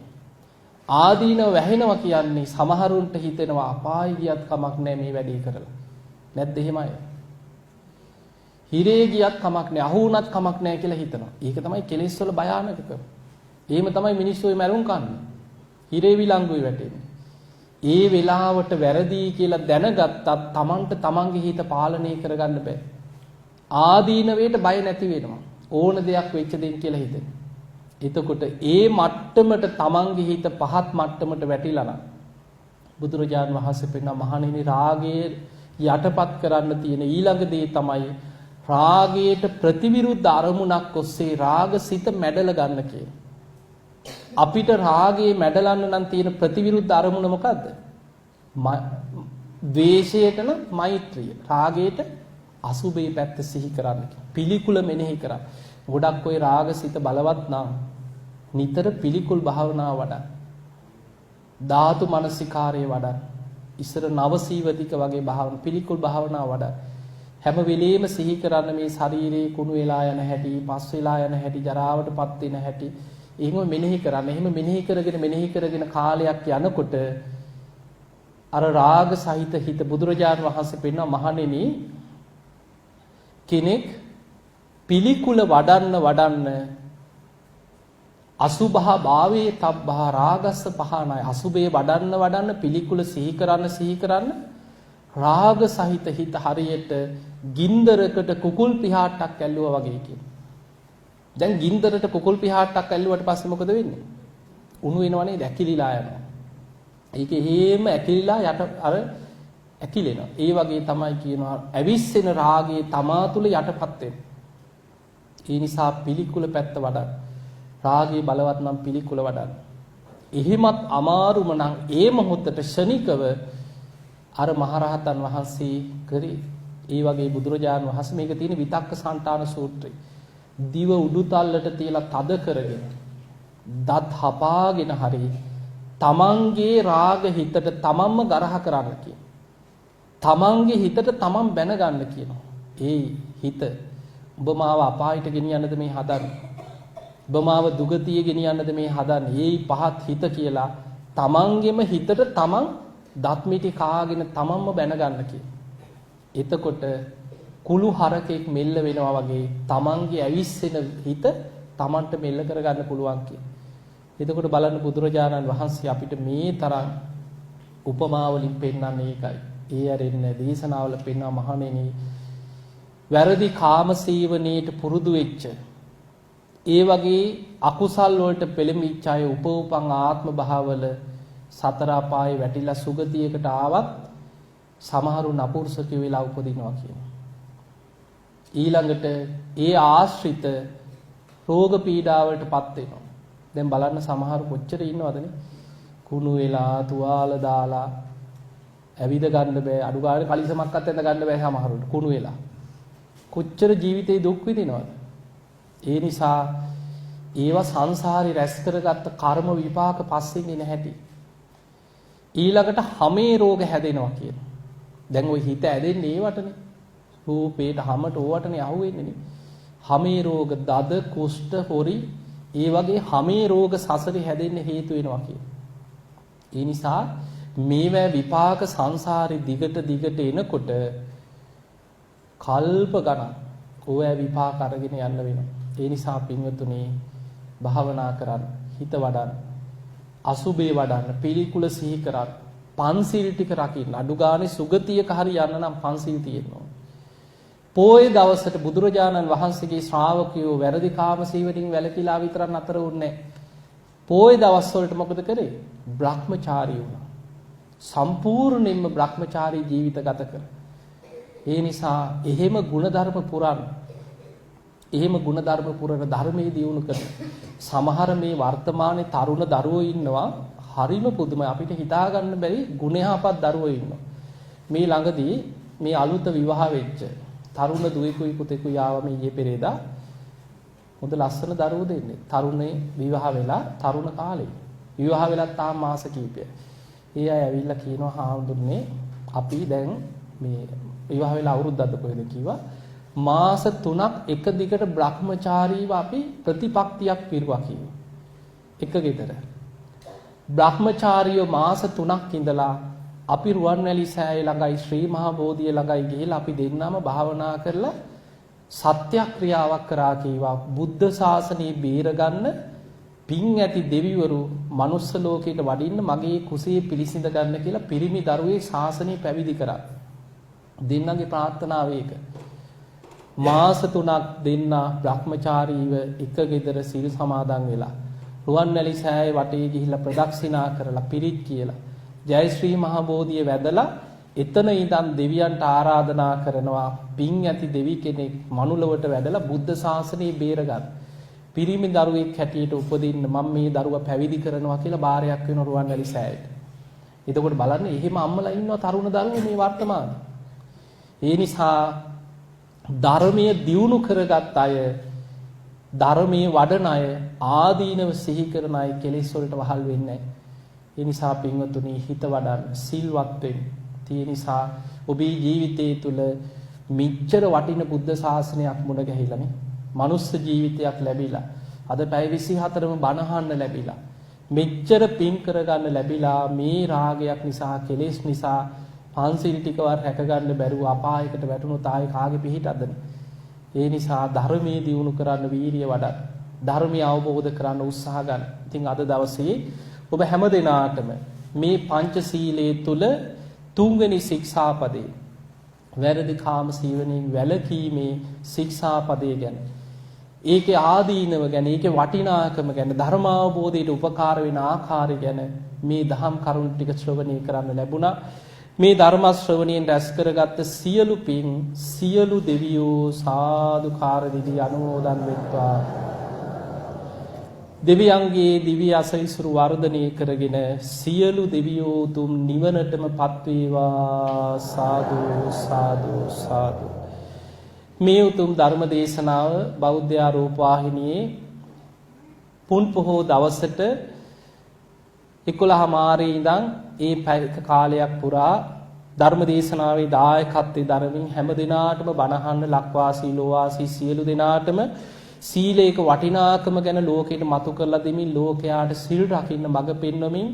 ආදීනව වැහෙනවා කියන්නේ සමහරුන්ට හිතෙනවා අපාය ගියත් කමක් නැහැ මේ වැඩේ කරලා. නැද්ද එහෙමයි? හිරේ ගියත් කමක් නැහැ, අහු වුණත් කමක් නැහැ කියලා හිතනවා. ඒක තමයි කෙලෙස් වල භයානකකම. එහෙම තමයි මිනිස්සු මැරුම් කන්නේ. හිරේ විලංගුවේ වැටෙන්නේ. ඒ වෙලාවට වැරදි කියලා දැනගත්තත් Tamanට Tamanගේ හිත පාලනය කරගන්න බෑ. ආදීනවයට බය නැති වෙනවා. ඕන දෙයක් වෙච්ච දෙයක් කියලා හිතෙන. එතකොට ඒ මට්ටමට Tamanගේ හිත පහත් මට්ටමට වැටිලා නම් බුදුරජාන් වහන්සේ පෙන්නා මහණෙනි රාගයේ යටපත් කරන්න තියෙන ඊළඟ දේ තමයි රාගයට ප්‍රතිවිරුද්ධ අරමුණක් ඔස්සේ රාගසිත මැඩල ගන්න කියන. අපිට රාගයේ මැඩලන්න නම් තියෙන ප්‍රතිවිරුද්ධ අරමුණ මොකද්ද? ද්වේෂයට නම් මෛත්‍රිය. රාගයට අසුබේ පැත්ත සිහි කරන්න. පිළිකුල මෙනෙහි කරන්න. ගොඩක් ඔය රාගසිත බලවත් නම් නිතර පිළිකුල් භාවනාව වඩා. ධාතු මනසිකාරයේ වඩා. ඉස්සර නවසීවතික වගේ භාවන පිළිකුල් භාවනාව වඩා. හැම වෙලෙම සිහි කරන්න මේ ශරීරයේ කුණු වෙලා යන හැටි, පස් වෙලා යන හැටි, ජරාවටපත් වෙන හැටි. එහෙම මෙනෙහි කරන්න. එහෙම මෙනෙහි කරගෙන කාලයක් යනකොට අර රාග සහිත හිත බුදුරජාණන් වහන්සේ පෙන්වන මහණෙනි කෙනෙක් පිළිකුල වඩන්න අසුභා භාවේ තබ්බා රාගස්ස පහනයි. අසුභේ වඩන්න පිළිකුල සිහි කරන්න රාග සහිත හිත හරියට ගින්දරකට කුකුල් පිහාටක් ඇල්ලුවා වගේ කියන. දැන් ගින්දරට කුකුල් පිහාට්ටක් ඇල්ලුවට පස්සේ මොකද වෙන්නේ? උණු වෙනවනේ ඇකිලිලා යනවා. ඒක එහෙම ඇකිලිලා යට අර ඇකිලෙනවා. ඒ වගේ තමයි කියනවා ඇවිස්සෙන රාගයේ තමා තුල යටපත් වෙන. ඒ නිසා පිළිකුල පැත්ත වඩන්න. රාගයේ බලවත් නම් පිළිකුල වඩන්න. එහෙමත් අමාරුම නම් ඒ මොහොතට ශනිකව අර මහරහතන් වහන්සේ කරේ. ඒ වගේ බුදුරජාණන් වහන්සේ මේක තියෙන විතක්ක සන්තාන සූත්‍රය. දිව උඩුතල්ලට තියලා තද කරගෙන දත් හපාගෙන හරි තමන්ගේ රාග හිතට තමන්ම ගරහ කරන්න කියන. තමන්ගේ හිතට තමන් බැන ගන්න කියනවා. ඒ හිත ඔබ මාව අපායට ගෙනියන්නද මේ හදන්නේ? ඔබ මාව දුගතිය ගෙනියන්නද මේ හදන්නේ? ඒ පහත් හිත කියලා තමන්ගෙම හිතට තමන් දත් මිටි කාගෙන තමන්ම බැන ගන්න කියන. එතකොට කුළු හරකෙක් මෙල්ල වෙනවා වගේ තමන්ගේ ඇවිස්සෙන හිත තමන්ට මෙල්ල කරගන්න පුළුවන් කියන. එතකොට බලන්න බුදුරජාණන් වහන්සේ අපිට මේ තරම් උපමා වලින් පෙන්නන්නේ ඒකයි. ඒ ඇරෙන්න දේශනාවල පෙන්වන මහණෙනි වැරදි කාම සීවනයේට පුරුදු වෙච්ච ඒ වගේ අකුසල් වලට පෙළඹිච්ච අය උපෝපං ආත්ම භාවවල සතර අපායේ වැටිලා සුගතියකට ආවත් සමහරු නපුරුෂකයෝ වෙලා උපදිනවා කියනවා. ඊළඟට ඒ ආශ්‍රිත රෝග පීඩාවලටපත් වෙනවා. දැන් බලන්න සමහරු කොච්චර ඉන්නවදනේ? කුණු වෙලා තුවාල දාලා ඇවිද ගන්න බෑ. අඩු ගානේ කලිසමක්වත් ඇඳ ගන්න බෑ සමහරුන්ට කුණු වෙලා. කොච්චර ජීවිතේ දුක් විඳිනවද? ඒ නිසා ඒවා සංසාරේ රැස් කරගත්ත කර්ම විපාක පස්සෙන් එන හැටි. ඊළඟට හැමේ රෝග හැදෙනවා කියන. දැන් ওই හිත ඇදෙන්නේ ඒවටනේ. රූපේට හැමට ඕවටනේ අහුවෙන්නේ නේ. හැමේ රෝග දද කුෂ්ඨ හොරි ඒ වගේ හැමේ රෝග සසරේ හැදෙන්න හේතු වෙනවා කියන. ඒ නිසා මේවා විපාක සංසාරේ දිගට එනකොට කල්ප ගණන් ඔය විපාක අරගෙන යන්න වෙනවා. ඒ නිසා පින්වතුනි භාවනා කරන්න, හිත වඩන්න, අසුබේ වඩන්න, පිළිකුල සිහි කරන්න, පන්සිල් ටික රකින්න. අඩු ගානේ සුගතියක හරි යන්න නම් පන්සිල් තියෙන්න ඕන. පොයේ දවසට බුදුරජාණන් වහන්සේගේ ශ්‍රාවකයෝ වැරදි කාම සීවරින් වැළකීලා විතරක් නතර වුණේ නැහැ. පොයේ දවස් වලට මොකද කරේ? බ්‍රහ්මචාරී වුණා. සම්පූර්ණයෙන්ම බ්‍රහ්මචාරී ජීවිත ගත කරා. ඒ නිසා එහෙම ಗುಣධර්ම පුරන්න. එහෙම ಗುಣධර්ම පුරන ධර්මයේ දියුණු කරන සමහර මේ වර්තමානයේ තරුණ දරුවෝ ඉන්නවා හරිම පුදුමයි අපිට හිතා ගන්න බැරි ගුණයහපත් දරුවෝ ඉන්නවා. මේ ළඟදී මේ අලුත විවාහ වෙච්ච තරුණ දුවෙකුයි පුතෙකුයි ආව මේ ඊයේ පෙරේදා හොඳ ලස්සන දරුවෝ දෙන්නේ. තරුණේ විවාහ වෙලා තරුණ කාලේ. විවාහ වෙලා තාම මාස කිහිපයක්. ඒ අය ඇවිල්ලා කියනවා හාමුදුරනේ අපි දැන් මේ විවාහ වෙලා අවුරුද්දක්ද කොහෙද කිව්වා මාස 3ක් එක දිගට බ්‍රහ්මචාරීව අපි ප්‍රතිපක්තියක් පිරුවා කිව්වා. එක ගෙදර. බ්‍රහ්මචාරියෝ මාස 3ක් ඉඳලා අපි රුවන්වැලි සෑය ළඟයි ශ්‍රී මහා බෝධිය ළඟයි ගිහිලා අපි දෙන්නම භාවනා කරලා සත්‍යක්‍රියාවක් කරා කීවා. බුද්ධ ශාසනය බේරගන්න පින් ඇති දෙවිවරු මනුස්ස ලෝකයට වඩින්න මගේ කුසේ පිළිසිඳ ගන්න කියලා පිරිමි දරුවේ ශාසනය පැවිදි කරා. දෙන්නගේ ප්‍රාර්ථනාව ඒක. මාස 3ක් දෙන්න බ්‍රහ්මචාරීව එක ගෙදර සිල් සමාදන් වෙලා රුවන්වැලි සෑය වටේ ගිහිල්ලා ප්‍රදක්ෂිනා කරලා පිරිත් කියලා ජය ශ්‍රී මහා බෝධිය වැදලා එතන ඉඳන් දෙවියන්ට ආරාධනා කරනවා පින් ඇති දෙවි කෙනෙක් මනුලවට වැඩලා බුද්ධ ශාසනය බේරගන්න. පිරිමි දරුවෙක් හැටියට උපදින්න මම මේ දරුවා පැවිදි කරනවා කියලා බාරයක් වෙන රුවන්වැලි සෑයට. එතකොට බලන්න එහෙම අම්මලා ඉන්නවා තරුණ දරුවෝ මේ වර්තමානයේ. ඒ නිසා ධර්මයේ දියුණු කරගත් අය ධර්මයේ වඩන අය ආදීනව සිහි කරන අය කෙලෙස් වලට වහල් වෙන්නේ නැහැ. ඒ නිසා පින්වතුනි හිත වඩන්න සිල්වත් වෙන්න. ඒ නිසා ඔබේ ජීවිතයේ තුල මිච්ඡර වටින බුද්ධ ශාසනයක් මුණ ගැහිලානේ. මනුස්ස ජීවිතයක් ලැබිලා. අද පැය 24ම බණ අහන්න ලැබිලා. මෙච්චර පින් කරගන්න ලැබිලා මේ රාගයක් නිසා කෙලෙස් නිසා පන්සිල් ටිකවත් රැක ගන්න බැරුව අපායකට වැටුණොත් ආයේ කාගේ පිහිටද? ඒ නිසා ධර්මයේ දියුණු කරන්න වීරිය වඩන්න. ධර්මය අවබෝධ කරගන්න උත්සාහ ගන්න. ඉතින් අද දවසේ ඔබ හැම දිනාටම මේ පංචශීලයේ තුල තුන්වෙනි ශික්ෂාපදේ වැරදි කාම සීවණෙන් වැළකීමේ ශික්ෂාපදේ ගැන ඒකේ ආදීනව ගැන, ඒකේ වටිනාකම ගැන, ධර්මාවබෝධයට උපකාර වෙන ආකාරය ගැන මේ දහම් කරුණු ටික ශ්‍රවණය කරන්න ලැබුණා. මේ ධර්ම ශ්‍රවණයෙන් රැස් කරගත්ත සියලු පින් සියලු දෙවියෝ සාදුකාර දිවි අනුමෝදන් වෙත්වා. දෙවියන්ගේ දිව්‍ය අසවිසුරු වර්ධනය කරගෙන සියලු දෙවියෝ තුම් නිවනටම පත්වේවා. සාදු සාදු සාදු. මේ උතුම් ධර්ම දේශනාව බෞද්ධ ආරෝප වාහිනියේ පුන් පොහෝ දවසට 11 මාරේ ඉඳන් ඒ කාලයක් පුරා ධර්ම දේශනාවේ දායකත්වයේ දරමින් හැම දිනාටම බණහන්න ලක්වාසී ලෝවාසී සියලු දෙනාටම සීලේක වටිනාකම ගැන ලෝකෙට මතු කරලා දෙමින් ලෝකයාට සිල් රකින්න මඟ පෙන්වමින්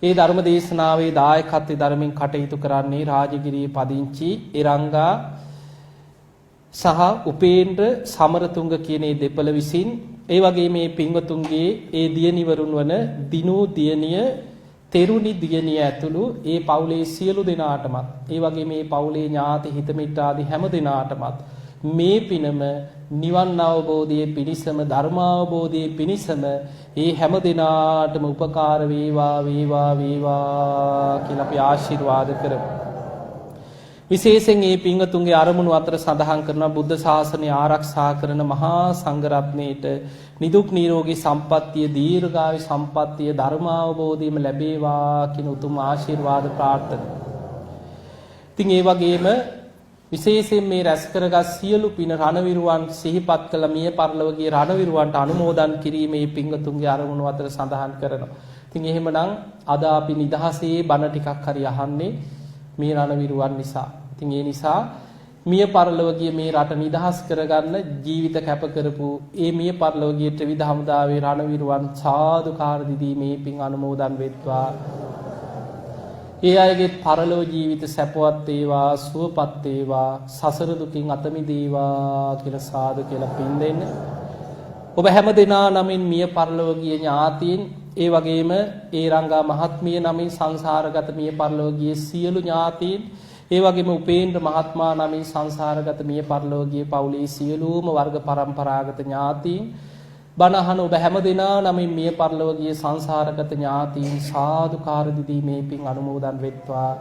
ඒ ධර්ම දේශනාවේ දායකත්වයේ දරමින් කටයුතු කරන්නේ රාජගිරියේ පදිංචි එරංගා සහ උපේන්ද්‍ර සමරතුංග කියන මේ දෙපළ විසින් ඒ වගේ මේ පින්වතුන්ගේ ඒ දියණිවරුන් වන දිනු දියණිය තෙරුණි දියණිය ඇතුළු ඒ පවුලේ සියලු දෙනාටමත් ඒ වගේ මේ පවුලේ ඥාති හිත මිත්‍රාදී හැම දෙනාටමත් මේ පිනම නිවන් අවබෝධයේ පිණිසම ධර්මාවබෝධයේ පිණිසම ඒ හැම දිනාටම උපකාර වේවා වේවා වේවා කියලා අපි ආශිර්වාද කරමු. විශේෂයෙන් මේ පින්වතුන්ගේ අරමුණු අතර සඳහන් කරන බුද්ධ ශාසනය ආරක්ෂා කරන මහා සංඝරත්නයේට නිදුක් නිරෝගී සම්පන්නිය දීර්ඝායු සම්පන්නිය ධර්මාවබෝධයම ලැබේවා කියන උතුම් ආශිර්වාද ප්‍රාර්ථනා. ඉතින් ඒ වගේම විශේෂයෙන් මේ රැස් කරගත් සියලු පින රණවිරුවන් සිහිපත් කළ මිය පරලොවගේ රණවිරුවන්ට අනුමෝදන් කිරීමේ පින්වතුන්ගේ අරමුණු අතර සඳහන් කරනවා. ඉතින් එහෙමනම් අද අපි නිදහසේ බණ ටිකක් හරි අහන්නේ මේ රණවිරුවන් නිසා. ඉතින් ඒ නිසා මිය පරලොවගේ මේ රට නිදහස් කරගන්න ජීවිත කැප කරපු ඒ මිය පරලොවගේ ත්‍රිවිධ හමුදාවේ රණවිරුවන් සාදුකාර දිදී මේ පින් අනුමෝදන් වෙත්වා. ඒ අයගේ පරලොව ජීවිත සැපවත් වේවා සුවපත් වේවා සසර දුකින් අත මිදේවා කියලා සාදු කියලා පින් දෙන්න. ඔබ හැම දෙනා නමින් මිය පරලොව ගිය ඥාතීන් ඒ වගේම ඒ රංගා මහත්මිය නමින් සංසාරගත මිය පරලොව ගිය සියලු ඥාතීන් ඒ වගේම උපේන්ද්‍ර මහත්මයා නමින් සංසාරගත මිය පරලොව ගිය පවුලේ සියලුම වර්ග පරම්පරාගත ඥාතීන් බණහන ඔබ හැම දෙනා නමින් මිය පරලොව ගිය සංසාරගත ඥාතීන් සාදුකාර දිදී මේ පින් අනුමෝදන් වෙත්වා.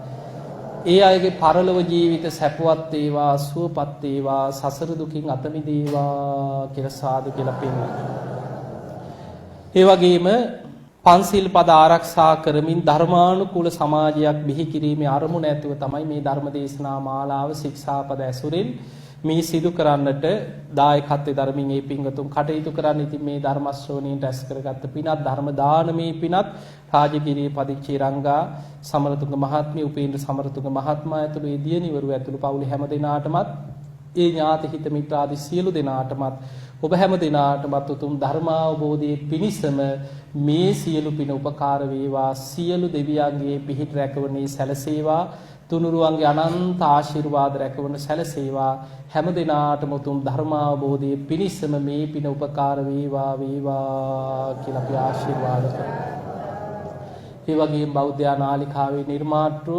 ඒ අයගේ පරලොව ජීවිත සැපවත් වේවා සුවපත් වේවා සසර දුකින් අත මිදේවා කියලා සාදු කියලා පින්. ඒ වගේම පන්සිල් පද ආරක්ෂා කරමින් ධර්මානුකූල සමාජයක් බිහි කිරීමේ අරමුණ ඇතුව තමයි මේ ධර්ම දේශනා මාලාව ශික්ෂාපද ඇසුරින් මේ සිදු කරන්නට දායකත්වයේ ධර්මින් මේ පින්වතුන් කටයුතු කරන්න. ඉතින් මේ ධර්ම ශ්‍රවණයෙන් රැස් කරගත්ත පිනත් ධර්ම දානමේ පිනත් රාජගිරියේ පදිංචි රංගා සමරතුංග මහත්මිය උපේන්ද්‍ර සමරතුංග මහත්මයා ඇතුළු ඒ දියණිවරු ඇතුළු පවුලේ හැම දෙනාටමත් ඒ ඥාති හිත මිත්‍රාදී සියලු දෙනාටමත් ඔබ හැම දිනාටමත් උතුම් ධර්මාවබෝධයේ පිණිසම මේ සියලු පින උපකාර වේවා. සියලු දෙවියන්ගේ පිහිට රැකවරණේ සැලසේවා. තුනුරුවන්ගේ අනන්ත ආශිර්වාද රැකවරණ සැලසේවා. හැම දිනාටම උතුම් ධර්මාවබෝධයේ පිණිසම මේ පින උපකාර වේවා වේවා කියලා අපි ආශිර්වාද කරමු. ඒ වගේම බෞද්ධ නාලිකාවේ නිර්මාතෘ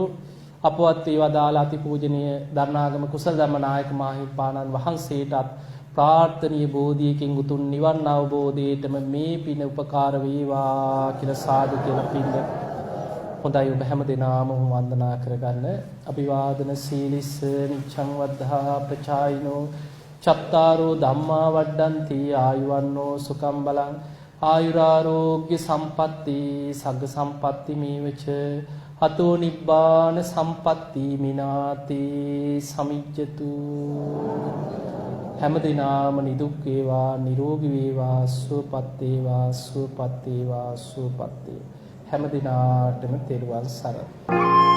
අපවත් වේවා දාලා අතිපූජනීය දරණාගම කුසල ධම්මනායක මාහිමිපාණන් වහන්සේටත් ප්‍රාර්ථනීය බෝධියකින් උතුම් නිවන් අවබෝධයටම මේ පින උපකාර වේවා කියලා සාදු කියලා පින්න. හොඳයි ඔබ හැම දිනම වන්දනා කරගන්න. අභිවාදන සීලිස්ස නිච්ඡං වද්ධා ප්‍රචායිනෝ චත්තාරෝ ධම්මා වඩ්ඩಂತಿ ආයුවන්නෝ සුඛං බලං ආයුරාෝග්‍ය සම්පatti සග්ග සම්පatti මේවච අතෝ නිබ්බාන සම්පatti මිනාති සමිජ්ජතු. හැම දිනම නිදුක් වේවා නිරෝගී වේවා සුවපත් වේවා සුවපත් වේවා සුවපත් වේවා. හැම දිනාටම තෙරුවන් සරණයි.